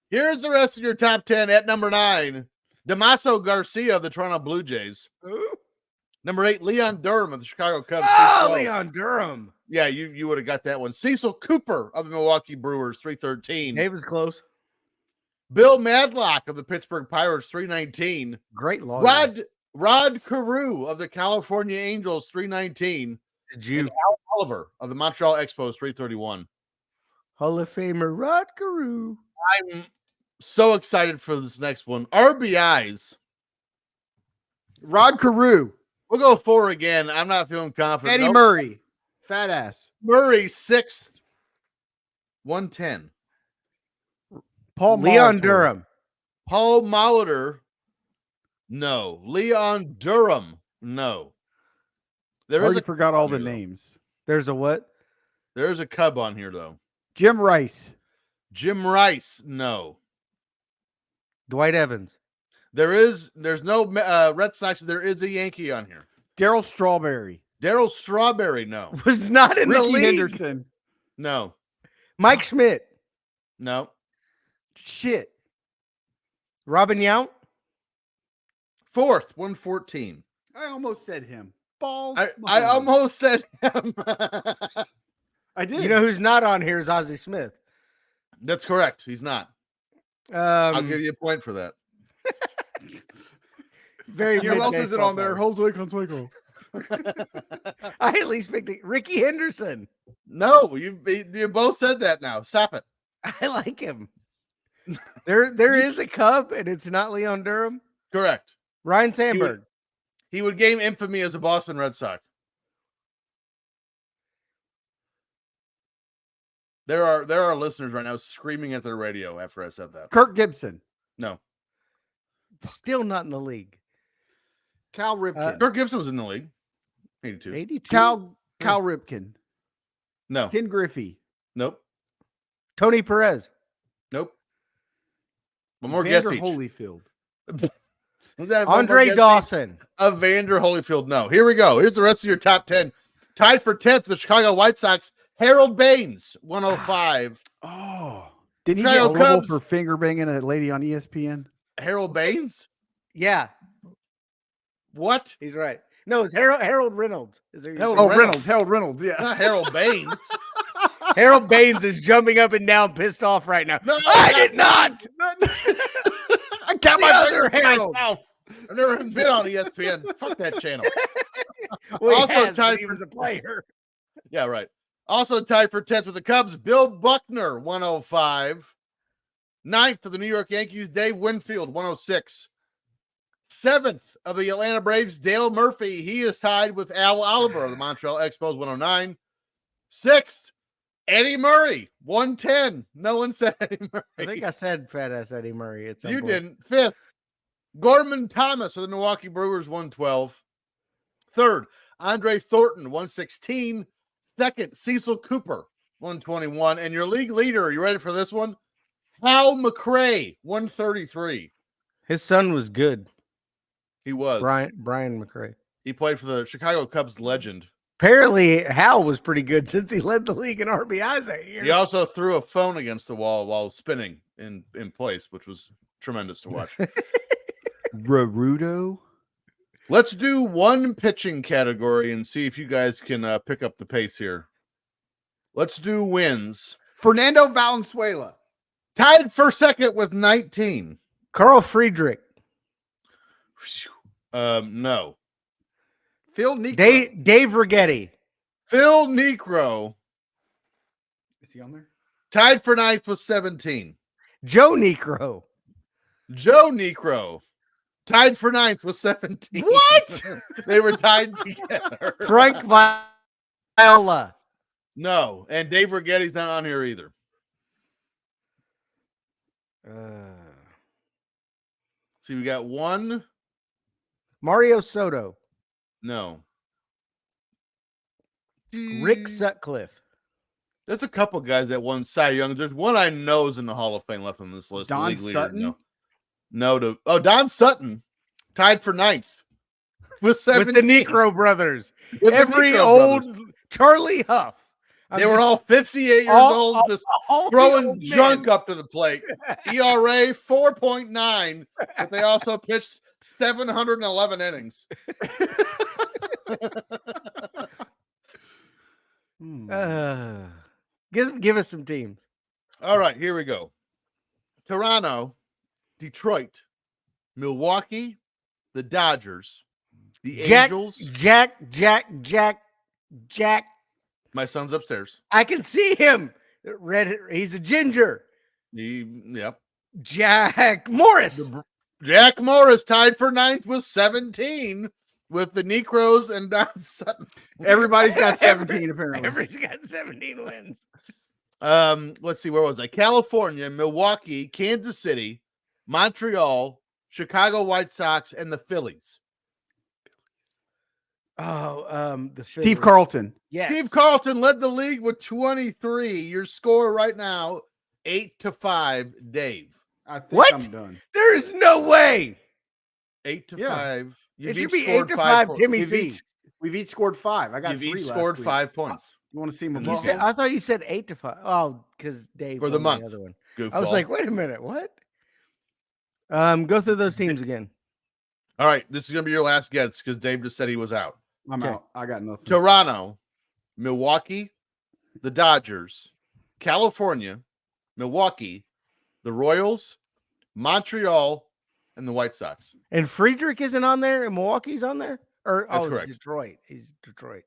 Here's the rest of your top 10 at number 9. Damaso Garcia of the Toronto Blue Jays. Ooh. Number 8, Leon Durham of the Chicago Cubs. Oh, Leon Durham. Yeah, you would have got that one. Cecil Cooper of the Milwaukee Brewers, 313. Dave was close. Bill Madlock of the Pittsburgh Pirates, 319. Great lawyer. Rod Carew of the California Angels, 319. And Al Oliver of the Montreal Expos, 331. Hall of Famer Rod Carew. I'm so excited for this next one. RBIs. Rod Carew. We'll go 4 again. I'm not feeling confident. Eddie Nope. Murray. Fat ass. Murray, 6th. 110. Leon Molitor. Durham. Paul Molitor. No. Leon Durham. No. There is Already a forgot all the though. names. There's a what? There's a Cub on here though. Jim Rice. Jim Rice. No. Dwight Evans. There's no Red Sox. There is a Yankee on here. Daryl Strawberry. Daryl Strawberry. No. Was not in the Ricky league. Henderson. No. Mike Schmidt. No. Shit. Robin Yount. 4th. 114. I almost said him. Balls. I almost said him. I did. You know who's not on here is Ozzie Smith. That's correct. He's not. I'll give you a point for that. Very who good else is it baseball on there? player. Jose Canseco. I at least picked Ricky Henderson. No, you both said that now. Stop it. I like him. There is a Cub, and it's not Leon Durham. Correct. Ryan Sandberg. He would gain infamy as a Boston Red Sox. There are listeners right now screaming at their radio after I said that. Kirk Gibson. No. Still not in the league. Cal Ripken. Kirk Gibson was in the league. 82. 82. Cal Ripken. No. Ken Griffey. Nope. Tony Perez. Nope. One more Vander guess each. Holyfield. Andre Dawson. Evander Holyfield. No. Here we go. Here's the rest of your top 10. Tied for 10th, the Chicago White Sox. Harold Baines, 105. Oh. Did he Chicago get trouble Cubs. for finger banging a lady on ESPN? Harold Baines? Yeah, What? he's right. No, it's Harold Reynolds. Is there Harold Oh, Reynolds. Harold Reynolds. Yeah. Not Harold Baines. Harold Baines is jumping up and down, pissed off right now. No, I did not. I got The my other finger Harold. myself. I've never even been on ESPN. Fuck that channel. Well, he Also has, but tied he for- was a player. Yeah, right. Also tied for 10th with the Cubs, Bill Buckner, 105. 9th of the New York Yankees, Dave Winfield, 106. 7th of the Atlanta Braves, Dale Murphy. He is tied with Al Oliver of the Montreal Expos, 109. 6th, Eddie Murray, 110. No one said Eddie Murray. I think I said fat ass Eddie Murray. At some You point. didn't. 5th, Gorman Thomas of the Milwaukee Brewers, 112. 3rd, Andre Thornton, 116. 2nd, Cecil Cooper, 121. And your league leader, are you ready for this one? Hal McRae, 133. His son was good. He was. Brian McRae. He played for the Chicago Cubs legend. Apparently, Hal was pretty good since he led the league in RBIs that year. He also threw a phone against the wall while spinning in place, which was tremendous to watch. Rarudo. Let's do one pitching category and see if you guys can pick up the pace here. Let's do wins. Fernando Valenzuela. Tied for 2nd with 19. Carl Friedrich. No. Phil Niekro. Dave Rigetti. Phil Niekro. Is he on there? Tied for ninth with 17. Joe Necro. Joe Necro. Tied for ninth with 17. What? They were tied together. Frank Viola. No, and Dave Rigetti's not on here either. See, we got one. Mario Soto. No. Rick Sutcliffe. There's a couple guys that won Cy Young. There's one I know is in the Hall of Fame left on this list. Don Sutton? Don Sutton tied for ninth with 17. With the Necro brothers. With the Every Necro old brothers. Charlie Huff. They were all 58 years old, just throwing junk up to the plate. ERA 4.9, but they also pitched 711 innings. Give us some teams. All right, here we go. Toronto, Detroit, Milwaukee, the Dodgers, the Angels. Jack. My son's upstairs. I can see him. He's a ginger. Yep. Jack Morris. Jack Morris tied for ninth with 17 with the Necros and Don Sutton. Everybody's got 17 apparently. Everybody's got 17 wins. Let's see, where was I? California, Milwaukee, Kansas City, Montreal, Chicago White Sox, and the Phillies. Steve Carlton. Yes. Steve Carlton led the league with 23. Your score right now, 8-5, Dave. I think What? I'm done. There is no way. 8-5. It should be 8-5. Timmy C. We've each scored 5. I got You've 3 each last scored week. 5 points. You want to see my You ball? I thought you said 8-5. Oh, because Dave For the won month. other one. Goofball. I was like, wait a minute, what? Go through those teams again. All right, this is gonna be your last guess because Dave just said he was out. I'm Okay. out. I got nothing. Toronto, Milwaukee, the Dodgers, California, Milwaukee, the Royals, Montreal, and the White Sox. And Friedrich isn't on there, and Milwaukee's on there? Or That's correct. Detroit. He's Detroit.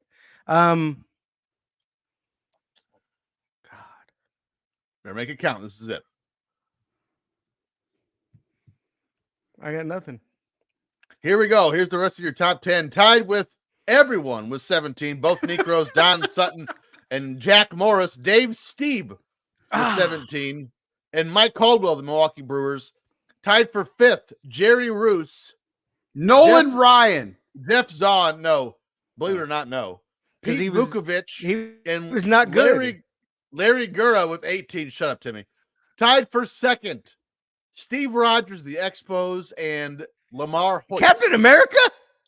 Better make it count. This is it. I got nothing. Here we go. Here's the rest of your top 10. Tied with everyone with 17. Both Necros, Don Sutton and Jack Morris. Dave Steeb with 17. And Mike Caldwell, the Milwaukee Brewers. Tied for 5th, Jerry Roos. Nolan Ryan. Jeff Zahn, no. Believe it or not, no. 'Cause Pete he was- Vukovich He and was not good. Larry Gura with 18. Shut up, Timmy. Tied for 2nd, Steve Rogers, the Expos, and Lamar Hoyt Captain America?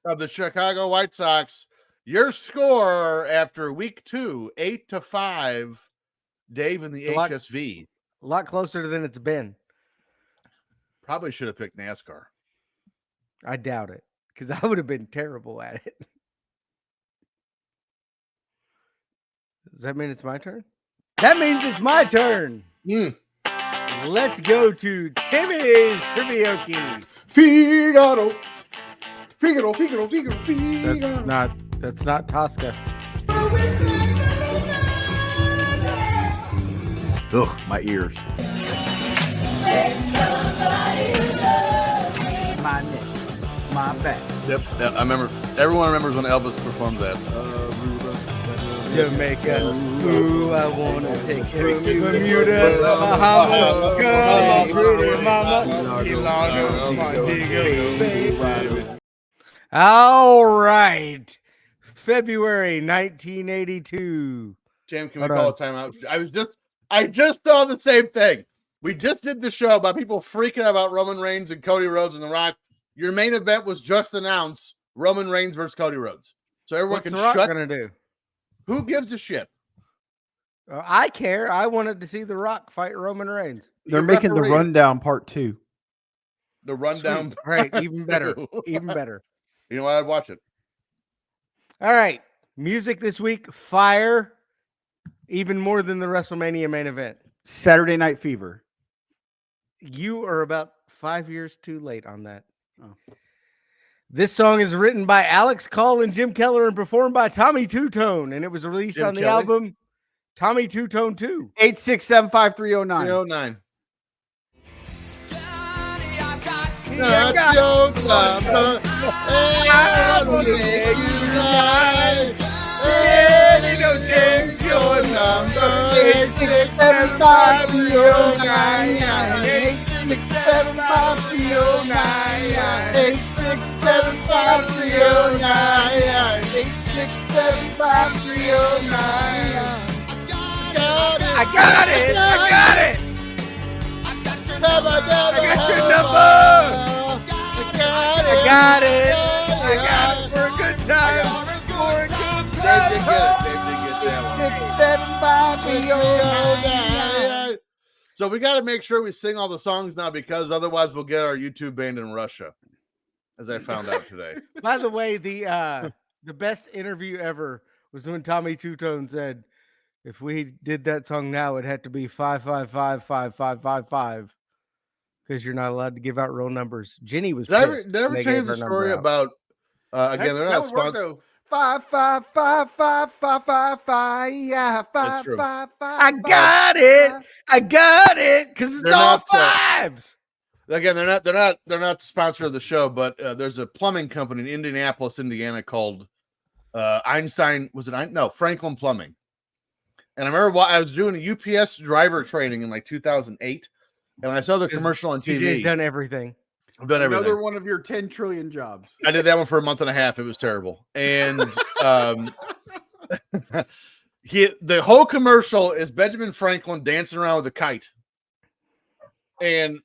of the Chicago White Sox. Your score after week 2, 8-5. Dave in the It's a lot- HSV. A lot closer than it's been. Probably should have picked NASCAR. I doubt it, because I would have been terrible at it. Does that mean it's my turn? That means it's my turn. Let's go to Timmy's Trivioki. Figaro. That's not Tosca. Ugh, my ears. My neck, my back. Yep. I remember. Everyone remembers when Elvis performed that. Jamaica, ooh, I wanna take Bermuda, Bahama, come on, pretty mama, baby. All right, February 1982. Tim, can we Hold call on. a timeout? I just saw the same thing. We just did the show about people freaking out about Roman Reigns and Cody Rhodes and The Rock. Your main event was just announced: Roman Reigns versus Cody Rhodes. So everyone What's can The Rock shut. gonna do? Who gives a shit? I care. I wanted to see The Rock fight Roman Reigns. They're Your making the referee. rundown part 2. The rundown. Right, even better. Even better. You know what? I'd watch it. All right. Music this week, fire. Even more than the WrestleMania main event. Saturday Night Fever. You are about 5 years too late on that. Oh. This song is written by Alex Call and Jim Keller and performed by Tommy Two Tone, and it was released Jim on the Kelly? album Tommy Two-Tone 2. 8675309. 309. I got your number, and I will make you right. And you change your number. 8675309. 8675309. 8675309. 8675309. I got it. I got your number. I got it for a good time. For a good Dave did time. get that one. So we got to make sure we sing all the songs now, because otherwise we'll get our YouTube banned in Russia, as I found out today. By the way, the best interview ever was when Tommy Two-Tone said, if we did that song now, it'd have to be 5555555 because you're not allowed to give out real numbers. Jenny was pissed. Did I ever tell you the story about, again, they're not sponsored. 5555555. Yeah, That's true. 555. I got it because it's They're all not, fives. Again, they're not the sponsor of the show, but there's a plumbing company in Indianapolis, Indiana called Einstein. Was it no Franklin Plumbing? And I remember I was doing a UPS driver training in like 2008, and I saw the commercial on TV. TJ's done everything. I've done everything. Another one of your 10 trillion jobs. I did that one for a month and a half. It was terrible. And the whole commercial is Benjamin Franklin dancing around with a kite. And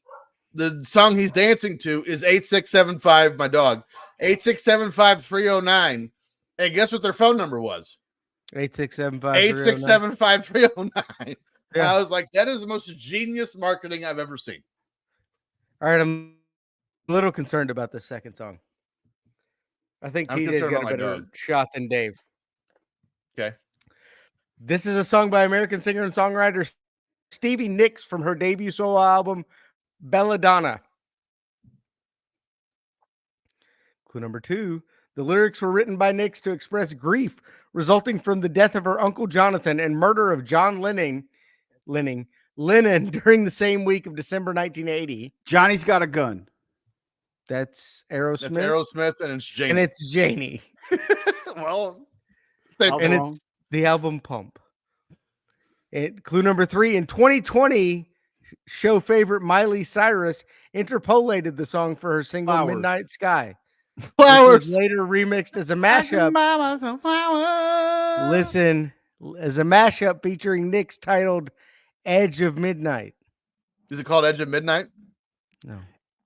the song he's dancing to is 8675, my dog. 8675309. And guess what their phone number was? 8675309. Yeah. I was like, that is the most genius marketing I've ever seen. All right, I'm a little concerned about the second song. I think I'm TJ's concerned got a about my better dog. shot than Dave. Okay. This is a song by American singer and songwriter Stevie Nicks from her debut solo album, Belladonna. Clue number 2. The lyrics were written by Nicks to express grief resulting from the death of her uncle Jonathan and murder of John Lennon during the same week of December 1980. Johnny's Got a Gun. That's Aerosmith. That's Aerosmith, and it's Janie. And it's Janie. Well, and it's the album Pump. Clue number 3. In 2020, show favorite Miley Cyrus interpolated the song for her single Flowers. Midnight Sky. Flowers. Later remixed as a mashup. Mama some flowers. Listen, as a mashup featuring Nicks titled Edge of Midnight. Is it called Edge of Midnight? No.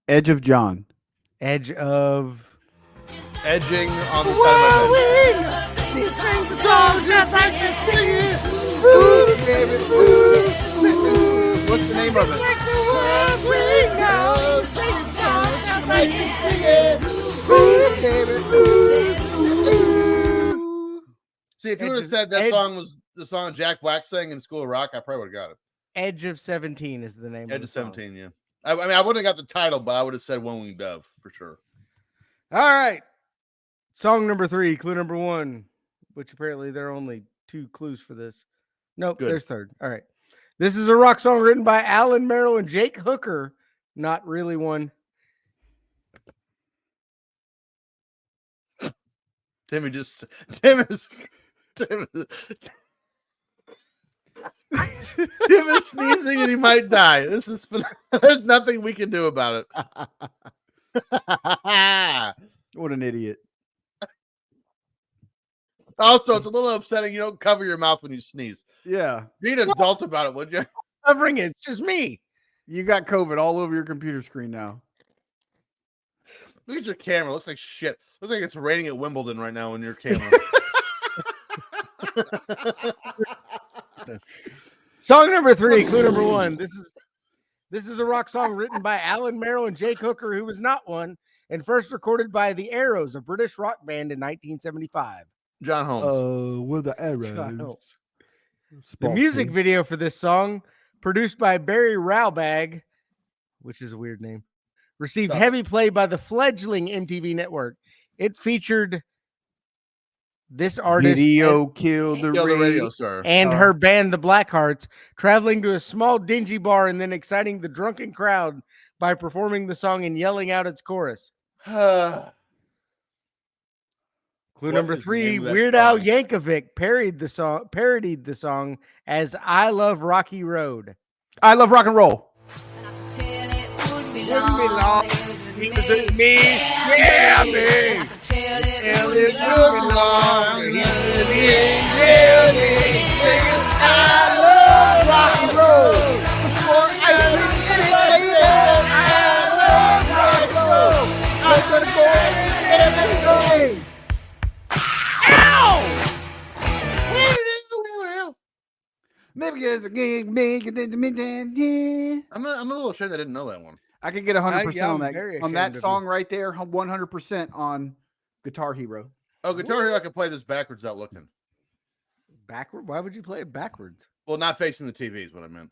Edge of John. Edge of... Edging on the side of my head. What's the name of it? See, if you would have said that song was the song Jack Black sang in School of Rock, I probably would have got it. Edge of 17 is the name Edge of the of song. 17, yeah. I mean, I wouldn't have got the title, but I would have said One Winged Dove for sure. All right. Song number 3, clue number 1, which apparently there are only 2 clues for this. Nope, Good. there's 3rd. All right. This is a rock song written by Alan Merrill and Jake Hooker. Not really one. Tim is sneezing and he might die. There's nothing we can do about it. What an idiot. Also, it's a little upsetting you don't cover your mouth when you sneeze. Yeah. Be an adult about it, would you? Covering it. It's just me. You got COVID all over your computer screen now. Look at your camera. It looks like shit. Looks like it's raining at Wimbledon right now in your camera. Song number 3, clue number 1. This is a rock song written by Alan Merrill and Jake Hooker, who was not one, and first recorded by the Arrows, a British rock band in 1975. John Holmes. With the arrows. The music video for this song, produced by Barry Raubag, which is a weird name, received heavy play by the fledgling MTV network. It featured This artist Video killed the Kill the radio radio. star. and her band, the Blackhearts, traveling to a small dingy bar and then exciting the drunken crowd by performing the song and yelling out its chorus. Clue What number is the 3, name of that Weird Al song? Yankovic parodied the song as I Love Rocky Road. I love rock and roll. Yeah, me. Maybe it's a game, make it in the midnight, yeah. I'm a little ashamed I didn't know that one. I could get 100% Yeah, on I'm very that ashamed of song right there. 100% on Guitar Hero. Oh, Guitar Hero, I can play this backwards without looking. Backward? Why would you play it backwards? Well, not facing the TV is what I meant.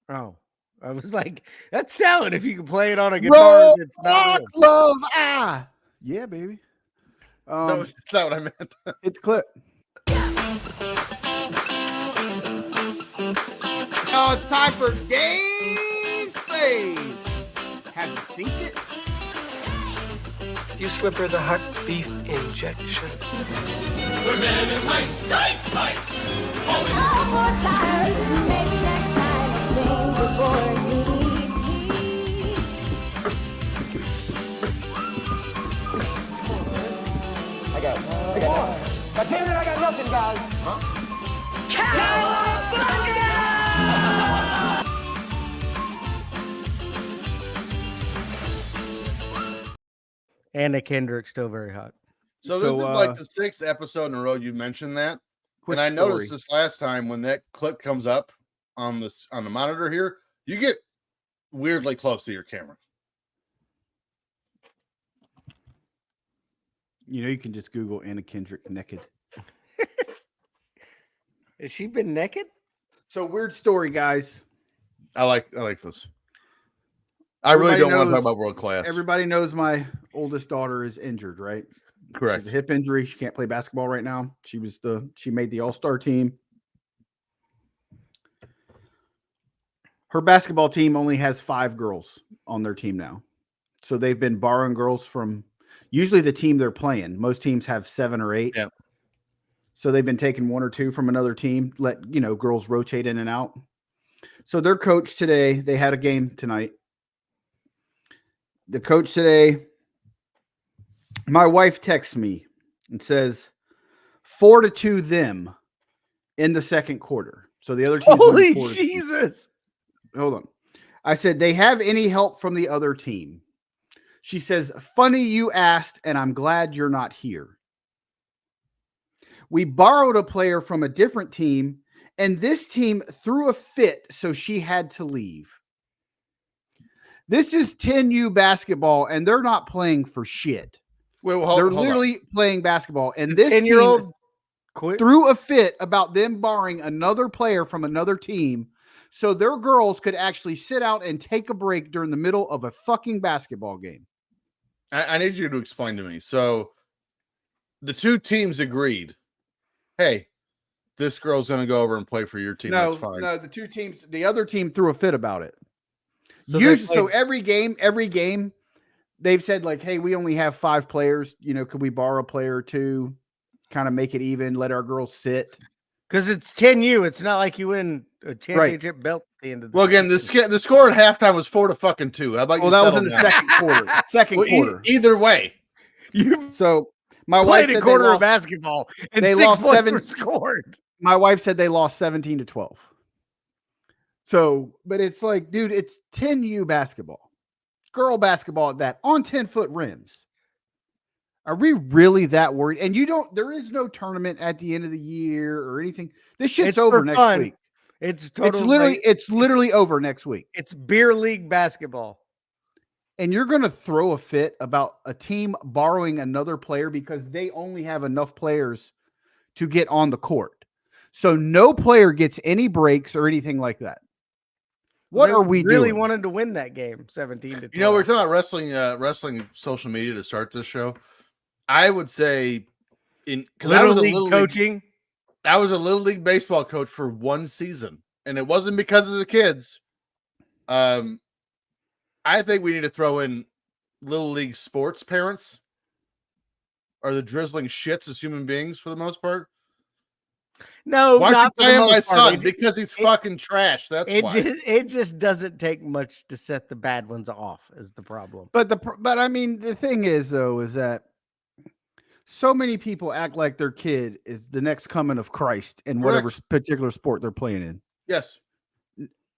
Oh, I was like, that's salad if you can play it on a guitar. It's not Rock, love, yeah, baby. No, it's not what I meant. Hit the clip. Oh, it's time for Game Fave. Have you seen it? You slip her the hot beef injection. But damn it, I got nothing, guys. Anna Kendrick still very hot. So this is like the 6th episode in a row you mentioned that. And I noticed this last time when that clip comes up on the monitor here, you get weirdly close to your camera. You know, you can just Google Anna Kendrick naked. Has she been naked? So weird story, guys. I like this. I really don't want to talk about world class. Everybody knows my oldest daughter is injured, right? Correct. She's a hip injury. She can't play basketball right now. She made the all-star team. Her basketball team only has 5 girls on their team now. So they've been borrowing girls from usually the team they're playing. Most teams have 7 or 8. Yeah. So they've been taking 1 or 2 from another team, let girls rotate in and out. So their coach today, they had a game tonight. The coach today, my wife texts me and says 4-2 them in the second quarter. So the other team. Holy Jesus. Hold on. I said, they have any help from the other team? She says, funny you asked, and I'm glad you're not here. We borrowed a player from a different team, and this team threw a fit, so she had to leave. This is 10U basketball, and they're not playing for shit. Wait, They're literally playing basketball, and The this 10-year-old team threw a fit about them borrowing another player from another team so their girls could actually sit out and take a break during the middle of a fucking basketball game. I need you to explain to me. So the 2 teams agreed, hey, this girl's going to go over and play for your team. That's fine. No, the other team threw a fit about it. So every game, they've said like, hey, we only have 5 players. Could we borrow a player or 2, kind of make it even, let our girls sit? Because it's 10U. It's not like you win a championship belt at the end of the again, the score at halftime was 4-2. How about you? That was in the second quarter. Quarter. Either way. So my wife played said a quarter they of lost, basketball and they 6 lost points 7 were scored. My wife said they lost 17-12. So, but it's like, dude, it's 10U basketball. Girl basketball at that, on 10-foot rims. Are we really that worried? And there is no tournament at the end of the year or anything. This shit's over next week. It's literally over next week. It's beer league basketball. And you're going to throw a fit about a team borrowing another player because they only have enough players to get on the court. So no player gets any breaks or anything like that. What are we really doing? wanted to win that game 17-12. We're talking about wrestling social media to start this show. I would say because I was a Little League coaching. I was a little league baseball coach for one season, and it wasn't because of the kids. I think we need to throw in little league sports parents are the drizzling shits as human beings for the most part. No, Why not don't for you the play my most part. son? Because he's fucking trash. That's why. It just doesn't take much to set the bad ones off. Is the problem? But I mean, the thing is though, is that so many people act like their kid is the next coming of Christ in whatever particular sport they're playing in. Yes,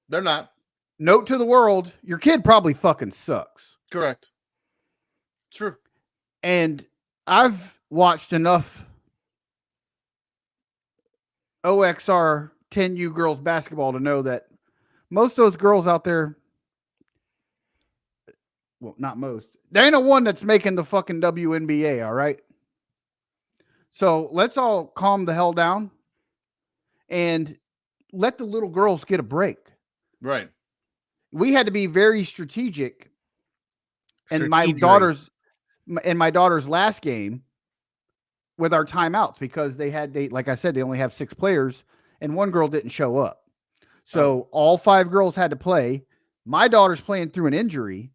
they're not. Note to the world: your kid probably fucking sucks. Correct. True. And I've watched enough OXR 10U girls basketball to know that most of those girls out there, well, not most, there ain't a one that's making the fucking WNBA, all right? So let's all calm the hell down and let the little girls get a break. Right. We had to be very strategic. And my daughter's last game with our timeouts, because they like I said, they only have 6 players and one girl didn't show up. So all 5 girls had to play. My daughter's playing through an injury.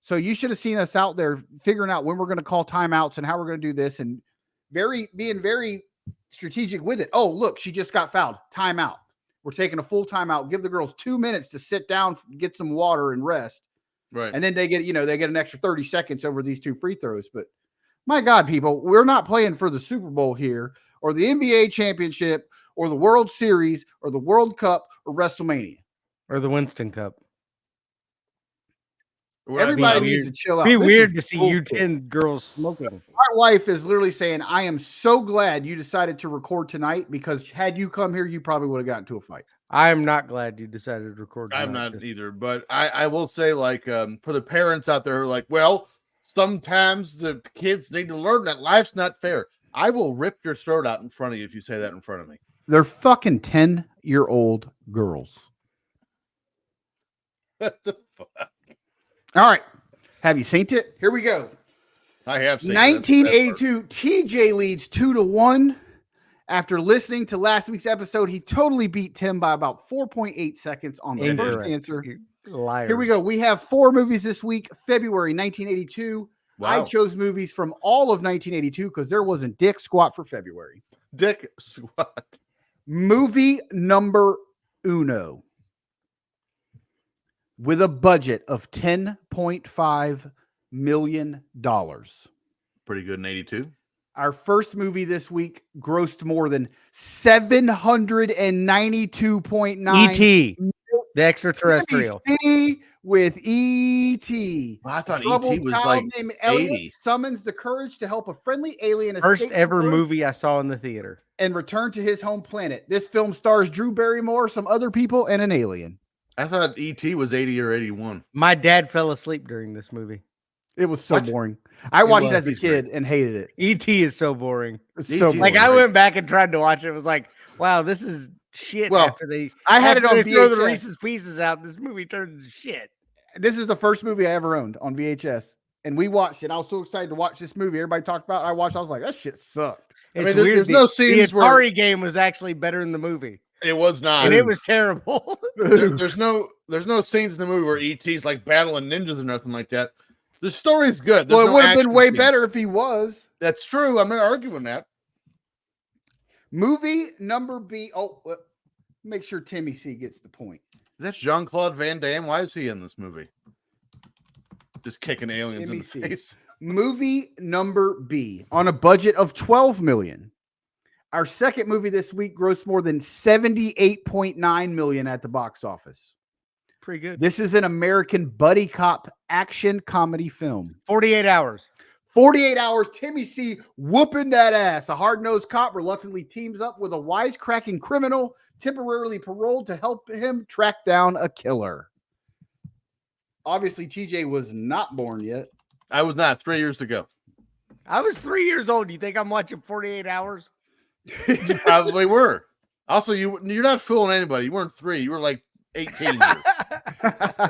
So you should have seen us out there figuring out when we're going to call timeouts and how we're going to do this, and being very strategic with it. Oh, look, she just got fouled. Timeout. We're taking a full timeout. Give the girls 2 minutes to sit down, get some water and rest. Right. And then they get an extra 30 seconds over these 2 free throws. But my God, people, we're not playing for the Super Bowl here or the NBA championship or the World Series or the World Cup or WrestleMania. Or the Winston Cup. Everybody needs to chill out. Be This weird is to see bullshit. U10 girls smoking. My wife is literally saying, I am so glad you decided to record tonight, because had you come here, you probably would have gotten into a fight. I am not glad you decided to record. I'm not either, but I will say, like, for the parents out there who are like, well, sometimes the kids need to learn that life's not fair. I will rip your throat out in front of you if you say that in front of me. They're fucking 10-year-old girls. What the fuck? All right. Have you seen it? Here we go. I have seen 1982, TJ leads 2-1. After listening to last week's episode, he totally beat Tim by about 4.8 seconds on the first answer. Liars. Here we go. We have 4 movies this week. February 1982. Wow. I chose movies from all of 1982 because there wasn't dick squat for February. Dick squat. Movie number uno. With a budget of $10.5 million. Pretty good in 82. Our first movie this week grossed more than $792.9. E.T. The extraterrestrial. TBC with E.T. Well, I thought Troubled E.T. was child like named Elliot 80. summons the courage to help a friendly alien First escape ever from Earth movie I saw in the theater. and return to his home planet. This film stars Drew Barrymore, some other people, and an alien. I thought E.T. was 80 or 81. My dad fell asleep during this movie. It was so What? boring. I watched it was. as a kid and hated it. E.T. is so boring. It's E.T. so was boring. Like, I went back and tried to watch it. It was like, wow, this is shit. Well, after they, I had it after on they throw the VHS. Reese's Pieces out. This movie turns to shit. This is the first movie I ever owned on VHS. And we watched it. I was so excited to watch this movie. Everybody talked about it. I watched. I was like, that shit sucked. It's mean, weird. there's no scenes the where- Atari game was actually better than the movie, It was not. and it was terrible. There's no scenes in the movie where E.T.'s like battling ninjas or nothing like that. The story's good. There's Well, it no would have been action way scenes. better if he was. That's true. I'm not arguing that. Movie number B. Oh, make sure Timmy C gets the point. That's Jean-Claude Van Damme. Why is he in this movie? Just kicking aliens in the Timmy C. face. Movie number B on a budget of $12 million. Our second movie this week grossed more than $78.9 million at the box office. Pretty good. This is an American buddy cop action comedy film. 48 hours. 48 hours, Timmy C whooping that ass. A hard-nosed cop reluctantly teams up with a wisecracking criminal temporarily paroled to help him track down a killer. Obviously, TJ was not born yet. I was not 3 years ago. I was 3 years old. You think I'm watching 48 hours? You probably were. Also, you're not fooling anybody. You weren't 3. You were like 18.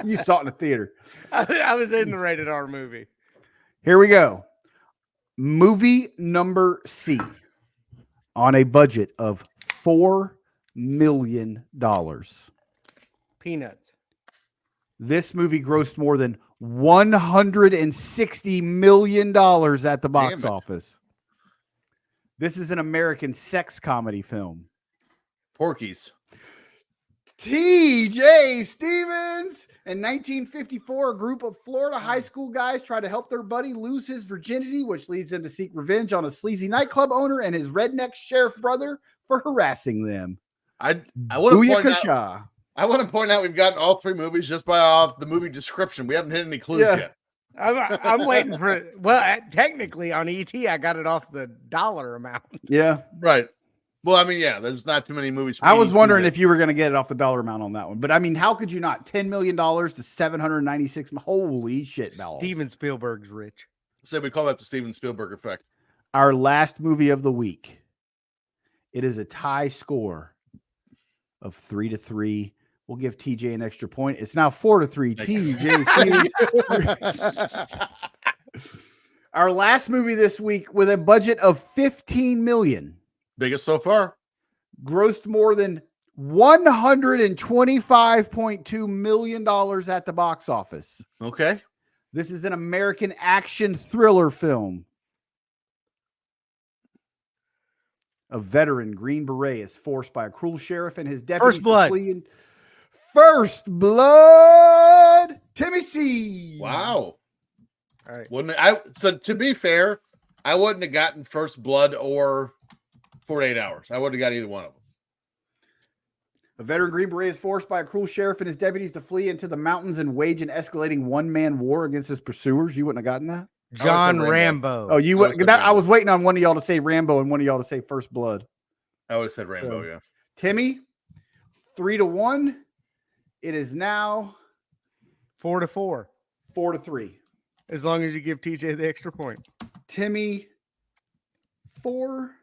You saw it in the theater. I was in the rated R movie. Here we go. Movie number C. on a budget of $4 million. Peanuts. This movie grossed more than $160 million at the box office. This is an American sex comedy film. Porky's. T.J. Stevens. In 1954, a group of Florida high school guys try to help their buddy lose his virginity, which leads them to seek revenge on a sleazy nightclub owner and his redneck sheriff brother for harassing them. I want to point out. Booyakasha. I want to point out we've gotten all three movies just by the movie description. We haven't hit any clues yet. I'm waiting for. Well, technically on ET, I got it off the dollar amount. Yeah, right. Well, I mean, yeah, there's not too many movies. I was wondering if you were going to get it off the dollar amount on that one, but I mean, how could you not? $10 million to 796. Holy shit, balls. Steven Spielberg's rich. So we call that the Steven Spielberg effect. Our last movie of the week. It is a tie score of 3-3. We'll give TJ an extra point. It's now 4-3. TJ. Our last movie this week with a budget of $15 million. Biggest so far. Grossed more than $125.2 million at the box office. Okay. This is an American action thriller film. A veteran Green Beret is forced by a cruel sheriff and his deputies First Blood. to flee in First Blood. Timmy C. Wow. All right. So to be fair, I wouldn't have gotten First Blood or 48 Hours. I wouldn't have got either one of them. A veteran Green Beret is forced by a cruel sheriff and his deputies to flee into the mountains and wage an escalating one-man war against his pursuers. You wouldn't have gotten that? John Rambo. Oh, you would. I was waiting on one of y'all to say Rambo and one of y'all to say First Blood. I would have said Rambo, yeah. Timmy, 3-1. It is now 4-4. 4-3. As long as you give TJ the extra point. Timmy, 4.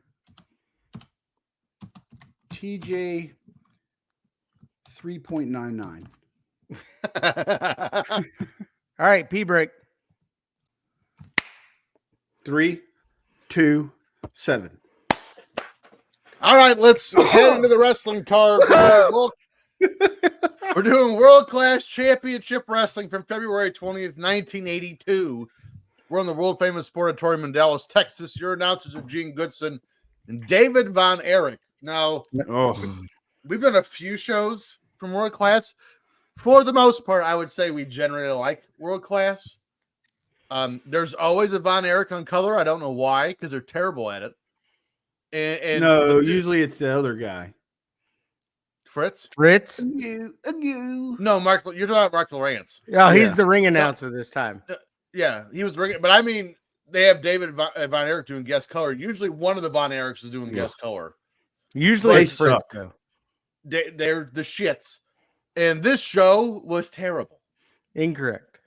TJ, 3.99. All right, P break. 3, 2, 7. All right, let's head into the wrestling card. We're doing World-Class Championship Wrestling from February 20th, 1982. We're on the world-famous Sportatorium in Dallas, Texas. Your announcers are Gene Goodson and David Von Erich. Now, we've done a few shows from World Class. For the most part, I would say we generally like World Class. There's always a Von Erich on color. I don't know why, because they're terrible at it. And no, usually it's the other guy. Fritz? No, Mark. You're talking about Mark Lawrence. Oh, he's the ring announcer this time. Yeah, he was ringing. But I mean, they have David Von Erich doing guest color. Usually one of the Von Erichs is doing guest color. Usually it's Fritz. They're the shits. And this show was terrible. Incorrect.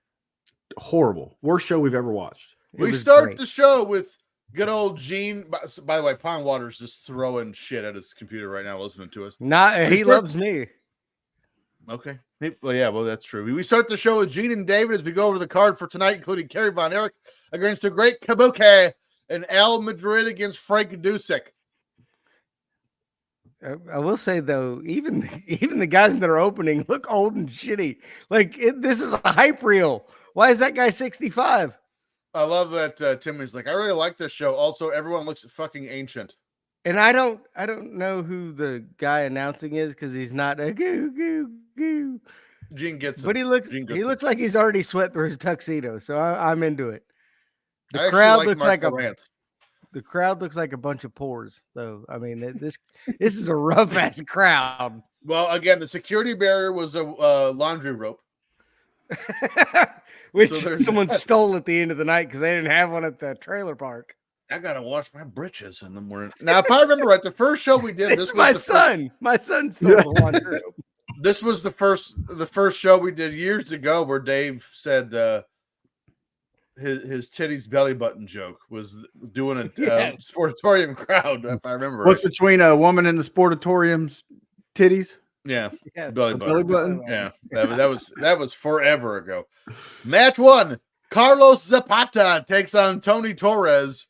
Horrible. Worst show we've ever watched. We start the show with good old Gene. By the way, Pond Water's just throwing shit at his computer right now listening to us. He loves me. Okay. Well, that's true. We start the show with Gene and David as we go over the card for tonight, including Kerry Von Erich against the Great Kabuki and Al Madrid against Frank Dusek. I will say though, even the guys that are opening look old and shitty. Like this is a hype reel. Why is that guy 65? I love that Timmy's like, I really like this show. Also, everyone looks fucking ancient. And I don't know who the guy announcing is because he's not a goo. Gene gets it. But he looks like he's already sweat through his tuxedo. So I'm into it. The crowd looks like the crowd looks like a bunch of pores, though. I mean, this is a rough ass crowd. Well, again, the security barrier was a laundry rope, which someone stole at the end of the night because they didn't have one at the trailer park. I gotta wash my britches in the morning. Now, if I remember right, the first show we did, this was my son. My son stole the laundry rope. This was the first show we did years ago where Dave said his titties belly button joke was doing a sportatorium crowd, if I remember. What's between a woman and the sportatorium's titties? Yeah, yes. belly button. Yeah, that was forever ago. Match 1: Carlos Zapata takes on Tony Torres.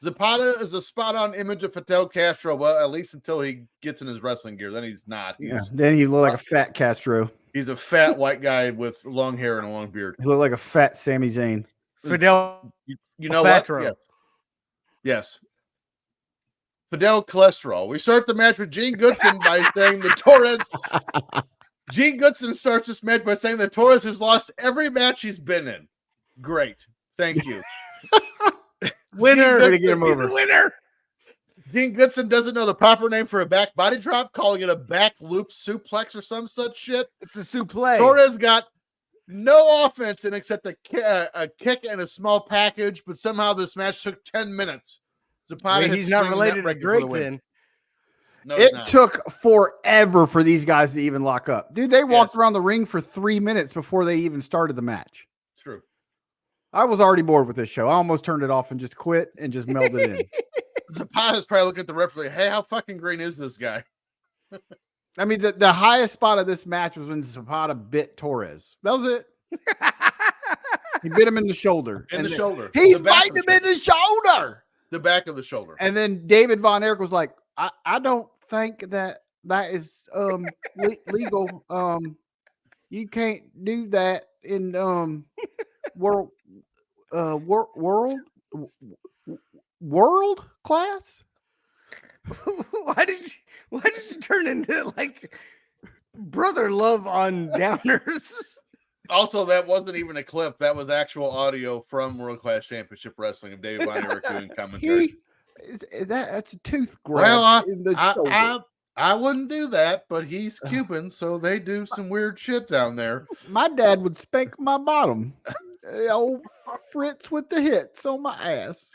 Zapata is a spot-on image of Fidel Castro. Well, at least until he gets in his wrestling gear. Then he's not. Then he looked like a fat Castro. He's a fat white guy with long hair and a long beard. He looked like a fat Sami Zayn. Fidel. You know what? Yes. Fidel Cholesterol. We start the match with Gene Goodson by saying that Torres. Gene Goodson starts this match by saying that Torres has lost every match he's been in. Great. Thank you. Winner. Way to get him He's over. a winner. Gene Goodson doesn't know the proper name for a back body drop, calling it a back loop suplex or some such shit. It's a suplex. Torres got no offense in except a kick and a small package, but somehow this match took 10 minutes. Zapata He's not related to Drake then. No, It took forever for these guys to even lock up. Dude, they walked Yes. around the ring for 3 minutes before they even started the match. True. I was already bored with this show. I almost turned it off and just quit and just melded in. Zapata's probably looking at the referee. Hey, how fucking green is this guy? I mean, the highest spot of this match was when Zapata bit Torres. That was it. He bit him in the shoulder. In the shoulder. He's The back biting of him in the shoulder. The back of the shoulder. And then David Von Erich was like, I don't think that is legal. You can't do that in world class. Why did you turn into like brother love on Downers? Also, that wasn't even a clip. That was actual audio from World Class Championship Wrestling of David Von Erich doing commentary. That's a tooth grab. Well, in the shoulder. I wouldn't do that, but he's Cuban, so they do some weird shit down there. My dad would spank my bottom. Old Fritz with the hits on my ass.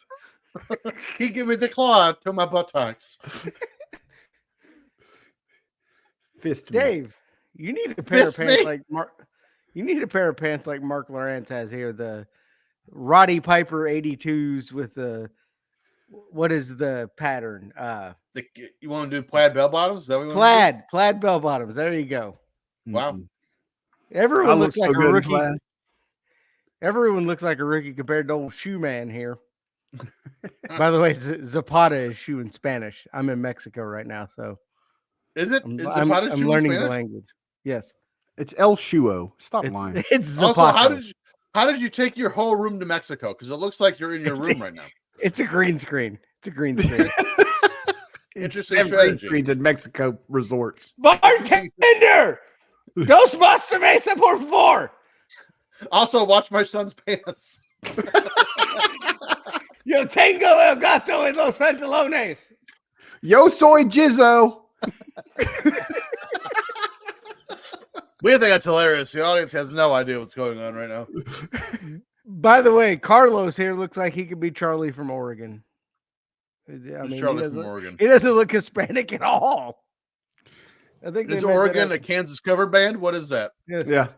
He give me the claw to my buttocks. Fist me. Dave, you need a pair of Fist pants me. like Mark. You need a pair of pants like Mark Lawrence has here. The Roddy Piper 82s with the what is the pattern? You want to do plaid bell bottoms? Is that what you want to do? Plaid bell bottoms. There you go. Wow. I Everyone look looks so like a good in rookie. plaid. Everyone looks like a rookie compared to old Shoe Man here. By the way, Zapata is shoe in Spanish. I'm in Mexico right now, so Is it? I'm, Is I'm, Zapata I'm shoe in learning the Spanish? language. Yes, It's El Shuo. Stop lying. it's Zapata. Also, how did you take your whole room to Mexico? Because it looks like you're in your room right now. It's a green screen. It's a green screen. Interesting They have green strategy. screens at Mexico resorts. Bartender, dos más cerveza, por favor. Also, watch my son's pants. Yo tengo el gato en los pantalones. Yo soy Jizzo. We think that's hilarious. The audience has no idea what's going on right now. By the way, Carlos here looks like he could be Charlie from Oregon. I Who's mean, Charlie from Oregon? He doesn't look Hispanic at all. I think Is they made that Oregon up. a Kansas cover band? What is that? Yes. Yeah.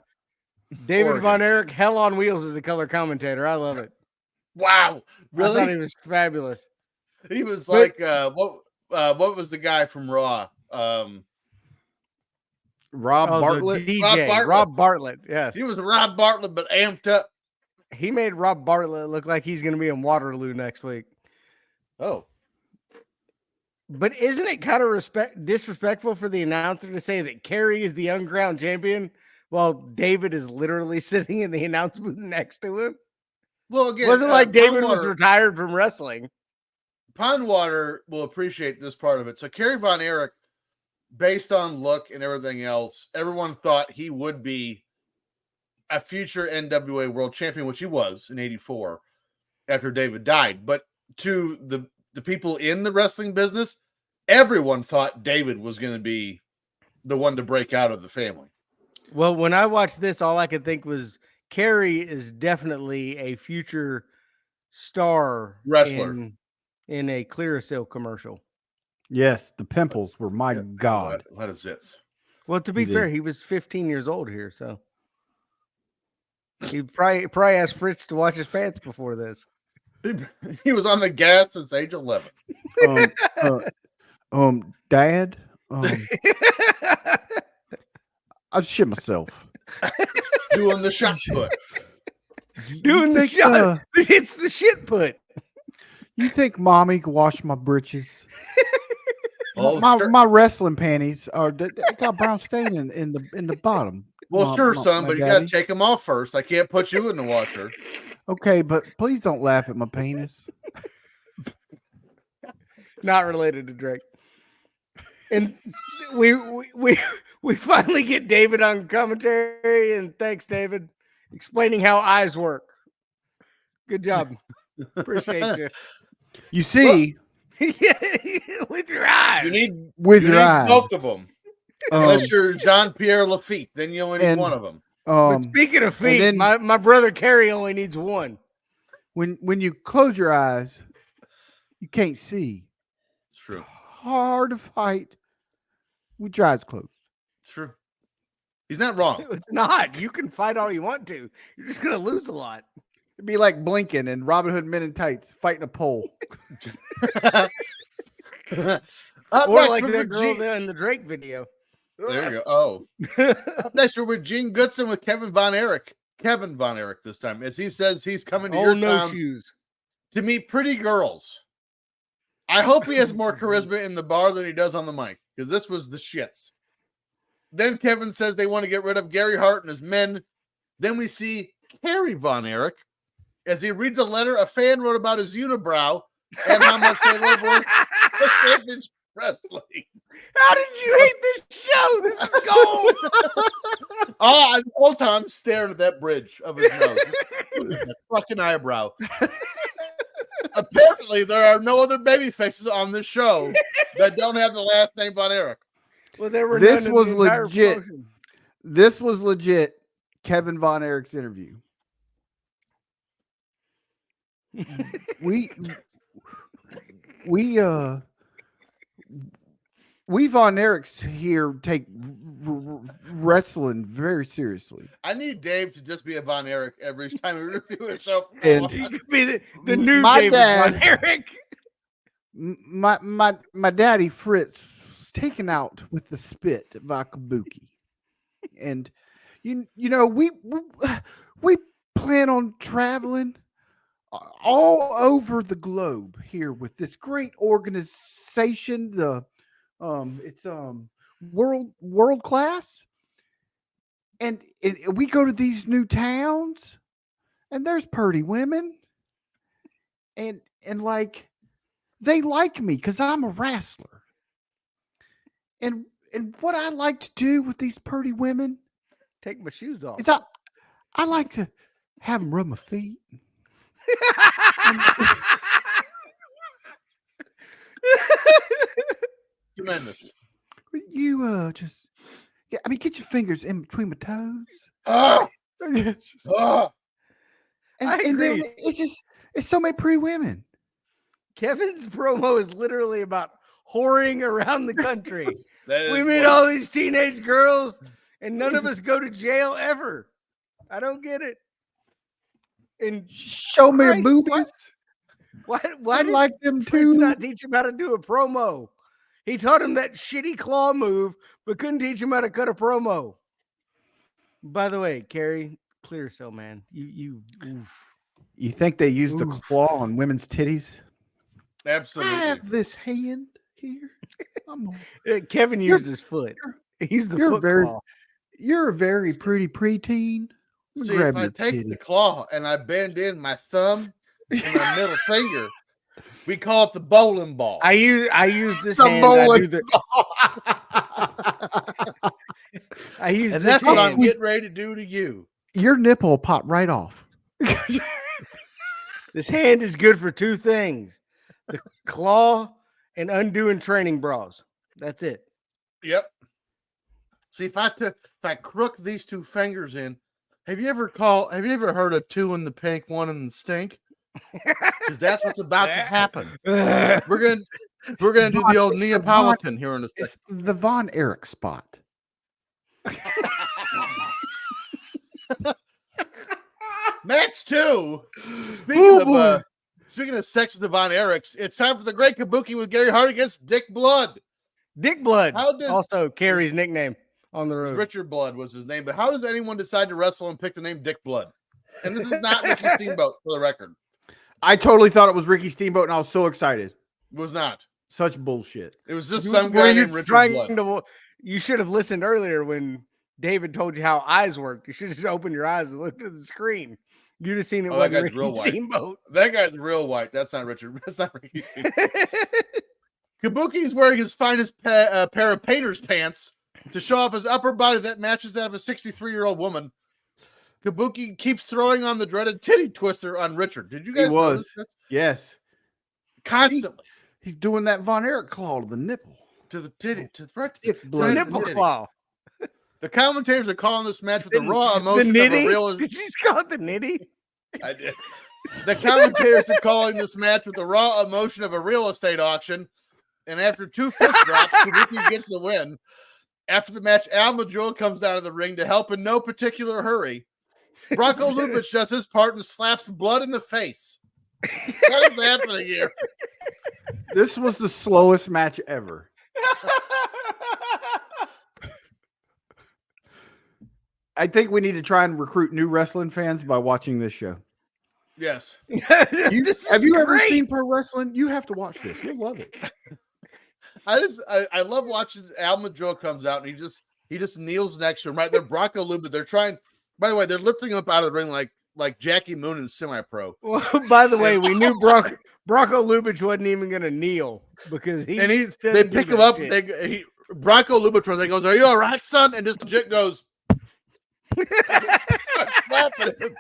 David Oregon. Von Erich, Hell on Wheels is a color commentator. I love it. Wow, I thought really? he was fabulous. He was But- like, what was the guy from Raw? Rob Oh, the Bartlett. DJ, Rob Bartlett. Yes. He was Rob Bartlett, but amped up. He made Rob Bartlett look like he's going to be in Waterloo next week. Oh, But isn't it kind of disrespectful for the announcer to say that Kerry is the uncrowned champion while David is literally sitting in the announce booth next to him? well, again, It wasn't like David was Pondwater- retired from wrestling. Pondwater will appreciate this part of it. So Kerry Von Erich, based on look and everything else, everyone thought he would be a future NWA world champion, which he was in '84 after David died. But to the people in the wrestling business, everyone thought David was going to be the one to break out of the family. Well, when I watched this, all I could think was Kerry is definitely a future star Wrestler. in a Clearasil commercial. Yes, the pimples were my God. A lot of zits. Well, to be He fair, did. he was 15 years old here, so he probably asked Fritz to watch his pants before this. He was on the gas since age 11. Dad, I shit myself. Doing the shot put. Doing the think, shot. It's the shit put. You think mommy can wash my britches? Oh, my, sure. my wrestling panties are they got brown stain in the bottom. Well, sure, son, my but you daddy. got to take them off first. I can't put you in the washer. Okay, but please don't laugh at my penis. Not related to Drake. And we finally get David on commentary, and thanks, David, explaining how eyes work. Good job. Appreciate you. You see, With your eyes. You need with you your need eyes. both of them. Unless you're Jean-Pierre Lafitte, then you only need and- one of them. But speaking of feet, then- my brother Kerry only needs one. when you close your eyes, you can't see. It's true. Hard to fight with your eyes closed. It's true. He's not wrong. It's not. You can fight all you want to. You're just gonna lose a lot. It'd be like Blinken and Robin Hood Men in Tights fighting a pole. Or like that girl there in the Drake video. There you go. Oh. Up next, we're with Gene Goodson with Kevin Von Erich. Kevin Von Erich this time, as he says he's coming to your no town shoes. to meet pretty girls. I hope he has more charisma in the bar than he does on the mic, because this was the shits. Then Kevin says they want to get rid of Gary Hart and his men. Then we see Kerry Von Erich as he reads a letter a fan wrote about his unibrow and how much they love wrestling. How did you hate this show? This is gold. The whole time staring at that bridge of his nose. That fucking eyebrow. Apparently, there are no other baby faces on this show that don't have the last name Von Erich. Well, there were This none in was the entire legit. promotion. This was legit Kevin Von Erich's interview. we Von Erichs here take wrestling very seriously. I need Dave to just be a Von Erich every time we review a show. And He could be the new My David dad- Von Erich. My daddy Fritz was taken out with the spit by Kabuki, and you know we plan on traveling all over the globe here with this great organization. It's world class, and we go to these new towns, and there's pretty women, and like they like me because I'm a wrestler, and what I like to do with these pretty women Take my shoes off. is I like to have them rub my feet. Tremendous. You just get your fingers in between my toes. Ah! It's just- Ah! and then agree. it's so many pretty women. Kevin's promo is literally about whoring around the country. That is We meet what- all these teenage girls, and none of us go to jail ever. I don't get it. And Show me your Christ, boobies. why I did like them Fritz too. not teach him how to do a promo? He taught him that shitty claw move, but couldn't teach him how to cut a promo. By the way, Kerry, clear cell, man. Oof. You think they use the Oof. claw on women's titties? I Absolutely. have this hand here. Kevin You're- used his foot. He used the you're foot very- claw. You're a very pretty preteen. I'm gonna See, grab if I your take titty. the claw and I bend in my thumb and my middle finger, we call it the bowling ball. I use this The hand. I bowling do the. I use and this that's what I'm hand. getting ready to do to you. Your nipple will pop right off. This hand is good for two things: the claw and undoing training bras. That's it. Yep. See, if I crook these two fingers in, have you ever heard of two in the pink, one in the stink? Because that's what's about to happen. We're gonna do the old It's the Neapolitan here in a second. It's the Von Erich spot. Match 2. boy. Speaking of sex with the Von Erichs, it's time for the Great Kabuki with Gary Hart against Dick Blood. Dick Blood. How does- Also Carrie's nickname on the road. Richard Blood was his name, but how does anyone decide to wrestle and pick the name Dick Blood? And this is not Ricky Steamboat, for the record. I totally thought it was Ricky Steamboat, and I was so excited. It was not. Such bullshit. It was just You- some were guy you named Richard trying Blood. to? You should have listened earlier when David told you how eyes worked. You should have just opened your eyes and looked at the screen. You'd have seen it Oh, that wasn't guy's real Ricky white. Steamboat. That guy's real white. That's not Richard. That's not Ricky Steamboat. Kabuki is wearing his finest pair of painter's pants to show off his upper body that matches that of a 63-year-old woman. Kabuki keeps throwing on the dreaded titty twister on Richard. Did you guys notice this? Yes. Constantly. He's doing that Von Erich claw to the nipple. To the titty. To the right. It To The blows the nipple titty. claw. The commentators are calling this match with the raw The emotion of a nitty? real. Did you just call it the nitty? I did. The commentators are calling this match with the raw emotion of a real estate auction. And after 2 fist drops, Kabuki gets the win. After the match, Al Madrigal comes out of the ring to help in no particular hurry. Bronco Lubitsch does his part and slaps Blood in the face. What is happening here? This was the slowest match ever. I think we need to try and recruit new wrestling fans by watching this show. Yes. Have you ever seen pro wrestling? You have to watch this. You'll love it. I love watching Al Madrigal comes out and he just kneels next to him right there. Bronco Lubitsch. They're trying. By the way, they're lifting him up out of the ring like Jackie Moon in Semi-Pro. Well, by the way, we knew Bronco Lubitsch wasn't even going to kneel because They pick him up. Bronco Lubitsch they goes, "Are you all right, son?" And just legit goes. Slapping him.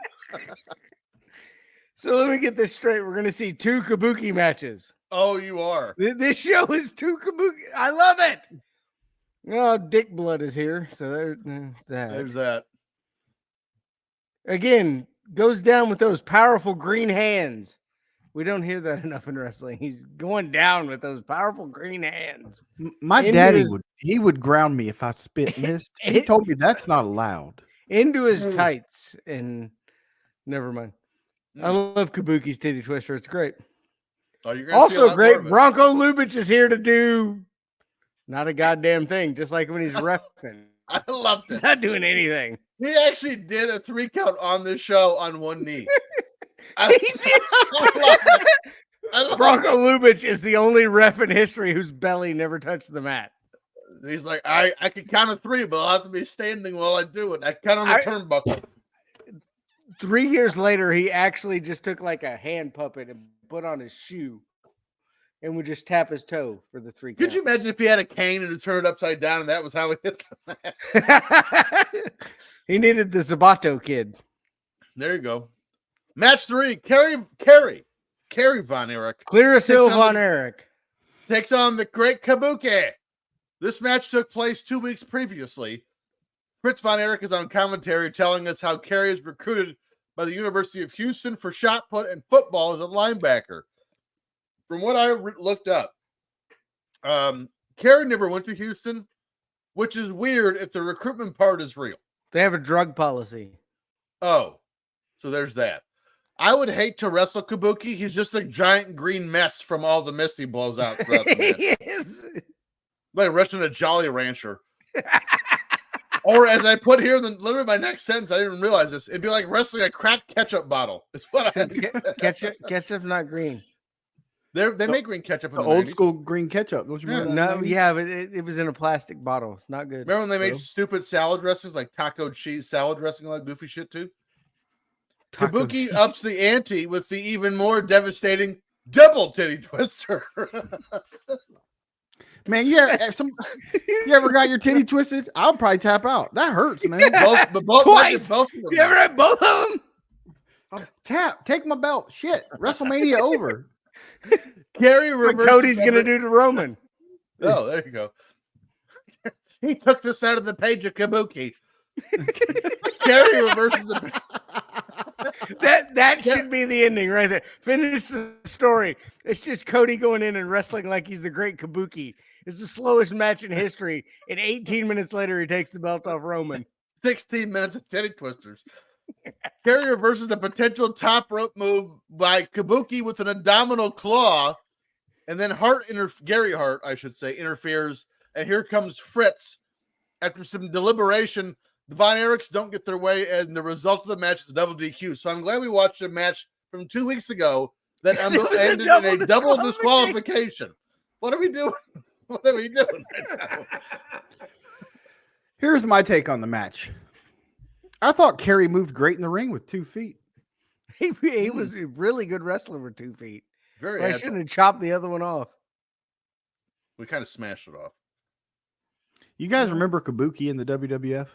So let me get this straight. We're going to see 2 Kabuki matches. Oh, you are. This show is 2 Kabuki. I love it. Oh, Dick Blood is here. So there's that. There's that. Again, goes down with those powerful green hands. We don't hear that enough in wrestling. He's going down with those powerful green hands. My Into daddy his- would ground me if I spit mist. He told me that's not allowed. Into his tights. And never mind. I love Kabuki's titty twister. It's great. Oh, you're gonna see a Also lot great. more of it. Bronco Lubitsch is here to do not a goddamn thing, just like when he's reffing. I love He's that. not doing anything. He actually did a 3 count on this show on one knee. I He did. love that. I love Bronco Lubitsch is the only ref in history whose belly never touched the mat. it. He's like, I can count to 3, but I'll have to be standing while I do it. I count on the turnbuckle. 3 years later, he actually just took like a hand puppet and put on his shoe and would just tap his toe for the 3 Could count. you imagine if he had a cane and it turned upside down and that was how he hit the match? He needed the Zabato kid. There you go. Match 3, Kerry Von Erich Clearasil on Von the- Erich. takes on the Great Kabuki. This match took place 2 weeks previously. Fritz Von Erich is on commentary telling us how Kerry is recruited by the University of Houston for shot put and football as a linebacker. From what I looked up, Kerry never went to Houston, which is weird if the recruitment part is real. They have a drug policy. Oh, so there's that. I would hate to wrestle Kabuki. He's just a giant green mess from all the mist he blows out throughout the match. Yes. Like wrestling a Jolly Rancher. Or as I put here, literally my next sentence, I didn't even realize this. It'd be like wrestling a cracked ketchup bottle. Is what I Ketchup, not green. They make green ketchup in The the old 90s. school green ketchup. Don't you remember that? No, yeah, but it was in a plastic bottle. It's not good. Remember when they made So? stupid salad dressings like taco cheese salad dressing, all that goofy shit too? Taco Kabuki cheese. ups the ante with the even more devastating double titty twister. Man, you ever got your titty twisted? I'll probably tap out. That hurts, man. both Twice. both of them. You ever had both of them? I'll tap. Take my belt. Shit. WrestleMania over. Kerry What reverses Cody's gonna every- do to Roman? Oh, there you go. He took this out of the page of Kabuki. Kerry reverses the. That should be the ending right there. Finish the story. It's just Cody going in and wrestling like he's the great Kabuki. It's the slowest match in history. And 18 minutes later, he takes the belt off Roman. 16 minutes of titty twisters. Kerry reverses a potential top rope move by Kabuki with an abdominal claw, and then Gary Hart, I should say, interferes. And here comes Fritz. After some deliberation, the Von Erichs don't get their way, and the result of the match is a double DQ. So I'm glad we watched a match from 2 weeks ago that ended in a double disqualification. What are we doing? What are we doing right now? Here's my take on the match. I thought Kerry moved great in the ring with 2 feet. He was a really good wrestler with 2 feet. Very I agile. shouldn't have chopped the other one off. We kind of smashed it off. You guys remember Kabuki in the WWF?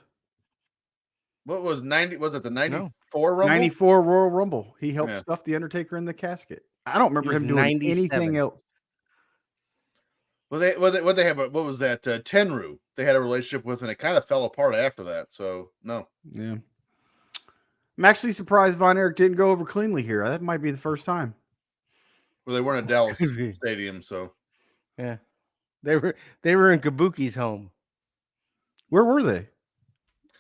What was 90? Was it the 94 Rumble? 94 Royal Rumble. He helped Yeah. stuff the Undertaker in the casket. I don't remember He was him doing 97. anything else. Well, they have? What was that? Tenru. They had a relationship with, and it kind of fell apart after that. So no. Yeah. I'm actually surprised Von Erich didn't go over cleanly here. That might be the first time. Well, they weren't at Dallas Could be. Stadium, so Yeah. They were in Kabuki's home. Where were they?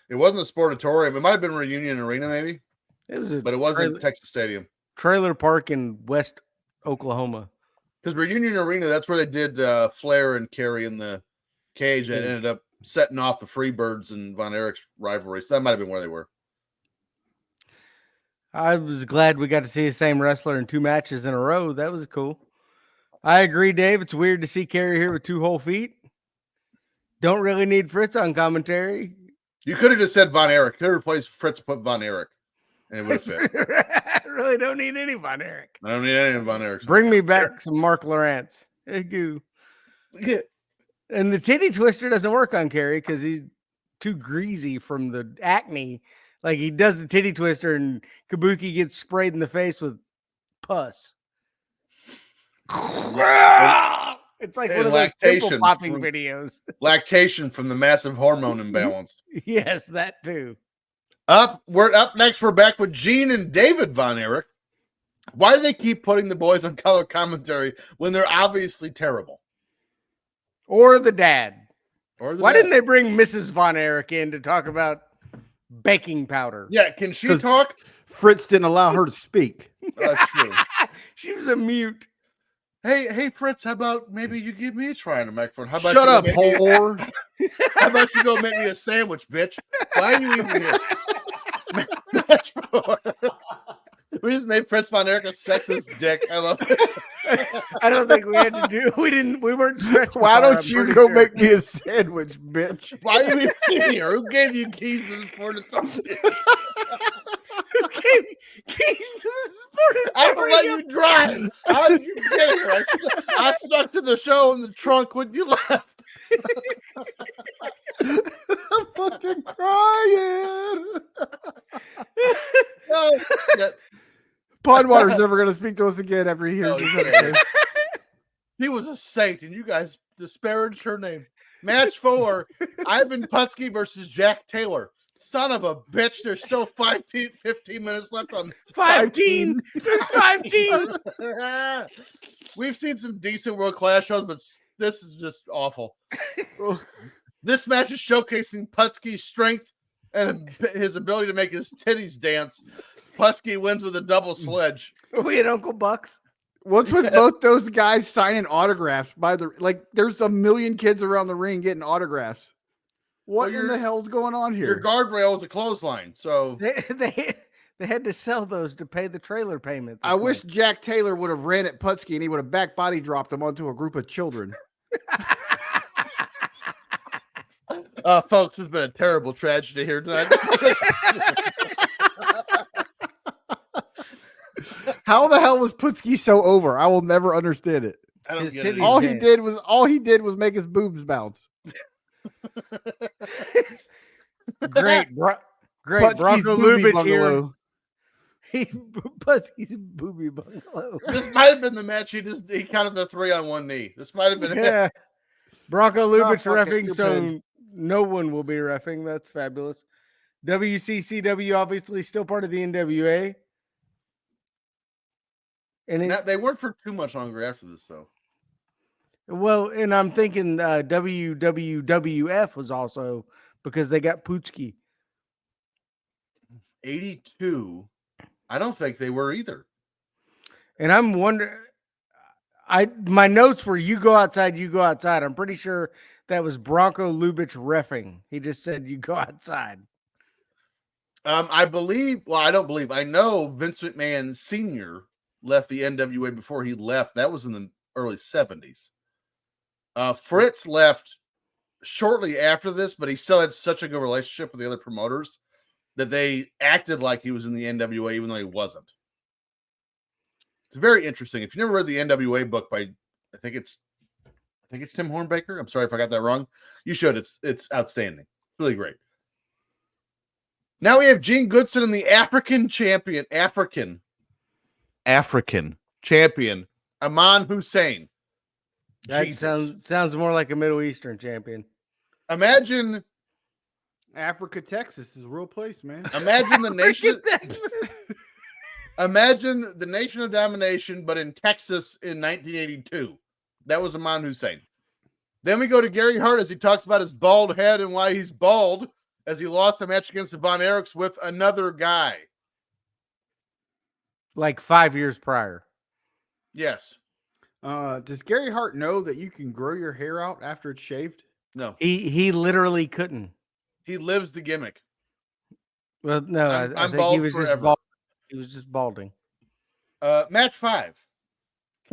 it wasn't a sportatorium. It might have been Reunion Arena, maybe, It was but it wasn't Texas Stadium. trailer park in West Oklahoma. Because Reunion Arena, that's where they did Flair and Kerry in the cage, and ended up setting off the Freebirds and Von Erich's rivalry. So that might have been where they were. I was glad we got to see the same wrestler in 2 matches in a row. That was cool. I agree, Dave. It's weird to see Kerry here with 2 whole feet. Don't really need Fritz on commentary. You could have just said Von Erich. Could have replaced Fritz, put Von Erich, and it would have fit. I really don't need any Von Erich. I don't need any Von Erich. Bring me back some Mark Lawrence. Hey, goo. Yeah. And the titty twister doesn't work on Kerry because he's too greasy from the acne. Like he does the titty twister and Kabuki gets sprayed in the face with pus. It's like And one of those lactation pimple popping from- videos. Lactation from the massive hormone imbalance. Yes, that too. We're up next. We're back with Gene and David Von Erich. Why do they keep putting the boys on color commentary when they're obviously terrible? Or the dad. Or the Why dad? didn't they bring Mrs. Von Erich in to talk about baking powder? Yeah, can she 'Cause- talk? Fritz didn't allow her to speak. That's true. She was a mute. Hey, Fritz, how about maybe you give me a try on the microphone? How about Shut you up, go make me- whore. How about you go make me a sandwich, bitch? Why are you even here? We just made Fritz Von Erich a sexist dick. I love it. I don't think we had to do. We weren't stretching. Why far, don't I'm you pretty go sure. make me a sandwich, bitch? Why are you even here? Who gave you keys to this sportatorium? Who gave keys to the sport? I don't let you drive. How did you get here? I snuck to the show in the trunk when you left. I'm fucking crying. Oh, yeah. Pondwater's never going to speak to us again after he hears Oh, this yeah. episode. He was a saint, and you guys disparaged her name. Match 4, Ivan Putski versus Jack Taylor. Son of a bitch. There's still 15 minutes left on 15. There's 15. We've seen some decent world-class shows, but this is just awful. This match is showcasing Putski's strength and his ability to make his titties dance. Putski wins with a double sledge. Are we at Uncle Buck's? What's with both those guys signing autographs there's a million kids around the ring getting autographs. What Well, in the hell's going on Your here? guardrail is a clothesline, so They had to sell those to pay the trailer payment. I wish Jack Taylor would have ran at Putski and he would have back body dropped him onto a group of children. folks, it's been a terrible tragedy here tonight. How the hell was Putski so over? I will never understand it. I don't His get it. titties- All Yeah. he did was make his boobs bounce. Great, great. Putski's Bronco boobie Lubitsch here. bungalow. Putski's booby bungalow. This might have been the match he counted the 3 on one knee. This might have been it. Yeah. Bronco Lubitsch fuck it, reffing, you're so paid. no one will be reffing. That's fabulous. WCCW obviously still part of the NWA. And They weren't for too much longer after this, though. well, and I'm thinking WWF was also because they got Putski. 82. I don't think they were either. And I'm wondering, my notes were you go outside, you go outside. I'm pretty sure that was Bronco Lubitsch reffing. He just said you go outside. I don't believe. I know Vince McMahon Sr. left the NWA before he left. That was in the early 70s. Fritz left shortly after this, but he still had such a good relationship with the other promoters that they acted like he was in the NWA, even though he wasn't. It's very interesting. If you never read the NWA book by, I think it's Tim Hornbaker. I'm sorry if I got that wrong. You should. It's outstanding. It's really great. Now we have Gene Goodson and the African champion, Aman Hussein. That sounds more like a Middle Eastern champion. Imagine Africa, Texas is a real place, man. Imagine the nation. Imagine the Nation of Domination, but in Texas in 1982. That was Aman Hussein. Then we go to Gary Hart as he talks about his bald head and why he's bald, as he lost the match against the Von Erichs with another guy. Like 5 years prior. Yes. Does Gary Hart know that you can grow your hair out after it's shaved? No. He literally couldn't. He lives the gimmick. Well, no, I I'm think bald he was forever. just bald. He was just balding. Match 5.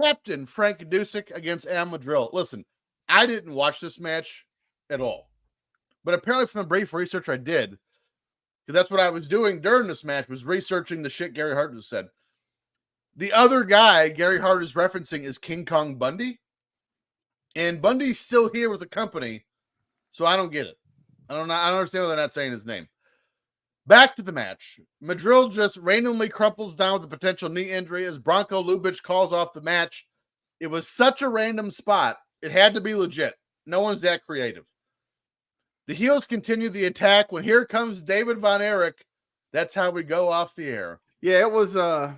Captain Frank Dusek against Al Madrill. Listen, I didn't watch this match at all. But apparently from the brief research I did, because that's what I was doing during this match, was researching the shit Gary Hart just said. The other guy Gary Hart is referencing is King Kong Bundy. And Bundy's still here with the company, so I don't get it. I don't understand why they're not saying his name. Back to the match. Madrill just randomly crumples down with a potential knee injury as Bronco Lubitsch calls off the match. It was such a random spot. It had to be legit. No one's that creative. The heels continue the attack when here comes David Von Erich. That's how we go off the air. Yeah, it was a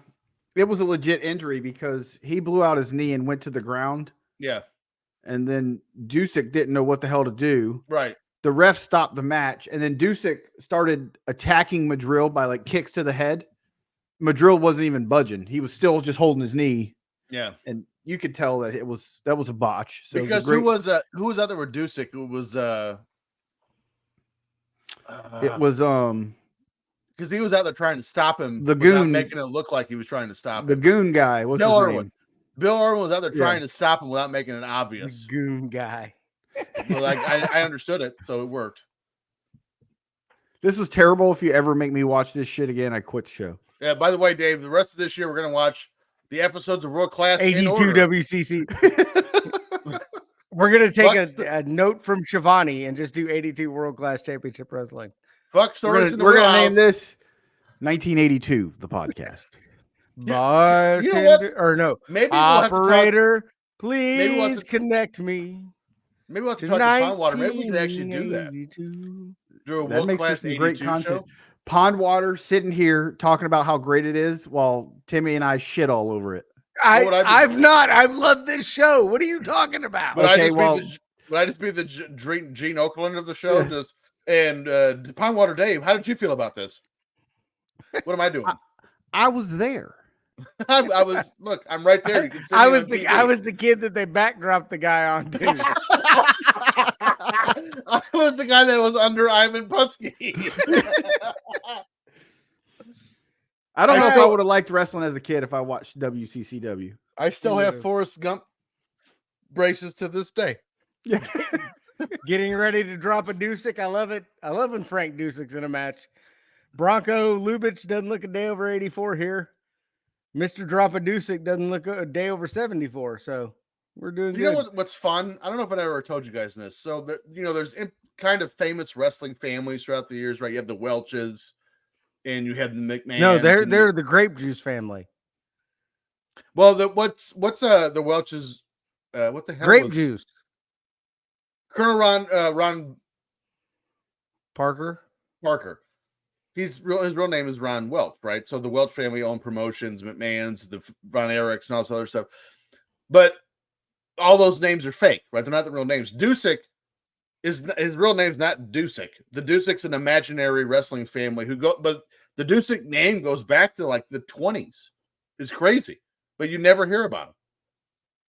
legit injury because he blew out his knee and went to the ground. Yeah. And then Dusek didn't know what the hell to do. Right. The ref stopped the match, and then Dusek started attacking Madrill by like kicks to the head. Madrill wasn't even budging; he was still just holding his knee. Yeah, and you could tell that that was a botch. So because who was out there with Dusek? It was because he was out there trying to stop him. The goon, making it look like he was trying to stop him. The goon guy. What's his name? Bill Irwin was out there trying to stop him without making it obvious. The goon guy. Well, like I understood it, so it worked. This was terrible. If you ever make me watch this shit again, I quit the show. Yeah. By the way, Dave, the rest of this year we're gonna watch the episodes of World Class 82 WCC. We're gonna take a note from Shivani and just do 82 World Class Championship Wrestling. Fuck stories. We're gonna name this 1982, the podcast. Bartender, or no, maybe operator, please connect me. Maybe we'll have to talk to Pondwater. Maybe we can actually do that. Do a World Class 82 great content. show. Pondwater sitting here talking about how great it is while Timmy and I shit all over it. I've not. I've loved this show. What are you talking about? Would I just be the Gene Okerlund of the show? Yeah. And Pondwater Dave, how did you feel about this? What am I doing? I was there. I was. Look, I'm right there. You can see I was the kid that they backdropped the guy on too. I was the guy that was under Ivan Putski. I don't know if I would have liked wrestling as a kid if I watched WCCW. I still have Forrest Gump braces to this day. Yeah. Getting ready to drop a Dusek. I love it. I love when Frank Dusek's in a match. Bronco Lubitsch doesn't look a day over 84 here. Mr. Drop a Dusek doesn't look a day over 74. So we're doing good. You know what's fun? I don't know if I ever told you guys this. So there's kind of famous wrestling families throughout the years, right? You have the Welches, and you have the McMahons. No, they're the grape juice family. Well, what's the Welches? What the hell? Grape juice. Colonel Ron Parker. His real name is Ron Welch, right? So the Welch family own promotions, McMahon's, the Von Erichs, and all this other stuff. But all those names are fake, right? They're not the real names. Dusek his real name's not Dusek. The Dusek's an imaginary wrestling family but the Dusek name goes back to like the 20s. It's crazy, but you never hear about them.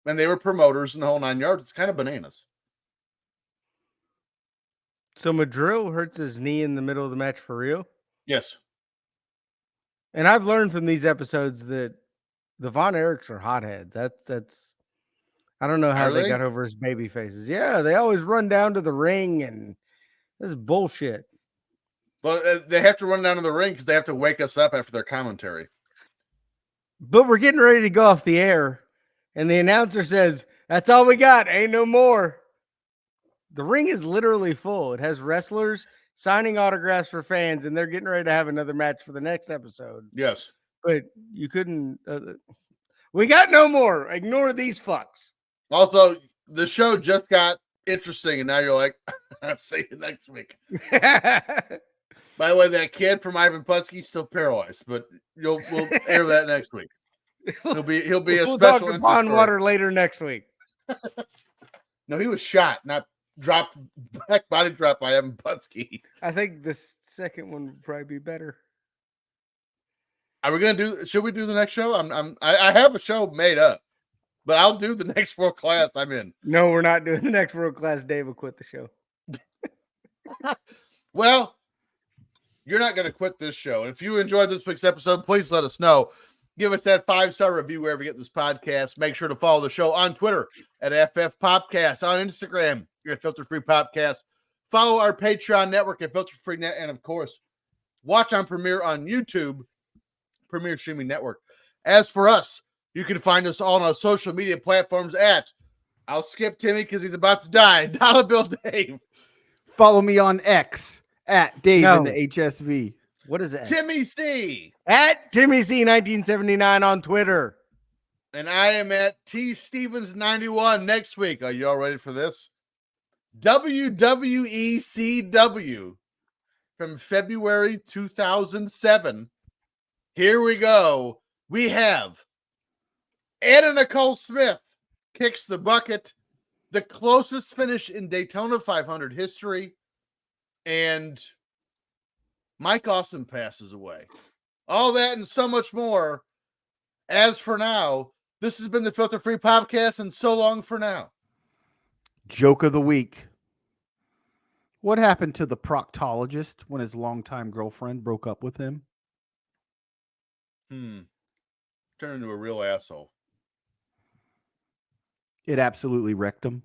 And they were promoters in the whole 9 yards. It's kind of bananas. So Madrill hurts his knee in the middle of the match for real? Yes. And I've learned from these episodes that The Von Erichs are hotheads. That's. I don't know how Are they they? got over his baby faces. Yeah, they always run down to the ring, and this is bullshit. But they have to run down to the ring because they have to wake us up after their commentary. But we're getting ready to go off the air, and the announcer says, "That's all we got. Ain't no more." The ring is literally full. It has wrestlers signing autographs for fans, and they're getting ready to have another match for the next episode. Yes. But you couldn't. We got no more. Ignore these fucks. Also, the show just got interesting, and now you're like, I'll see you next week. By the way, that kid from Ivan Putski's still paralyzed, but we'll air that next week. He'll be a we'll special talk to interest Pond story. Water later next week. No, he was shot, not dropped, back body drop by Evan Putski. I think the second one would probably be better. Are we gonna should we do the next show? I have a show made up, but I'll do the next World Class. I'm in. No, we're not doing the next World Class. Dave will quit the show. Well, you're not gonna quit this show. And if you enjoyed this week's episode, please let us know. Give us that 5-star review wherever you get this podcast. Make sure to follow the show on Twitter at FF Popcast, on Instagram at Filter Free Popcast. Follow our Patreon network at Filter Free Net, and of course, watch on Premiere on YouTube, Premiere Streaming Network. As for us, you can find us all on our social media platforms at, I'll skip Timmy because he's about to die, Dollar Bill Dave. Follow me on X at Dave No. in the HSV. What is it? Timmy C. At Timmy C 1979 on Twitter. And I am at T Stevens 91 next week. Are you all ready for this? WWECW from February 2007. Here we go. We have Anna Nicole Smith kicks the bucket, the closest finish in Daytona 500 history, and Mike Awesome passes away. All that and so much more. As for now, this has been the Filter Free Podcast, and so long for now. Joke of the week. What happened to the proctologist when his longtime girlfriend broke up with him? Turn into a real asshole. It absolutely wrecked him.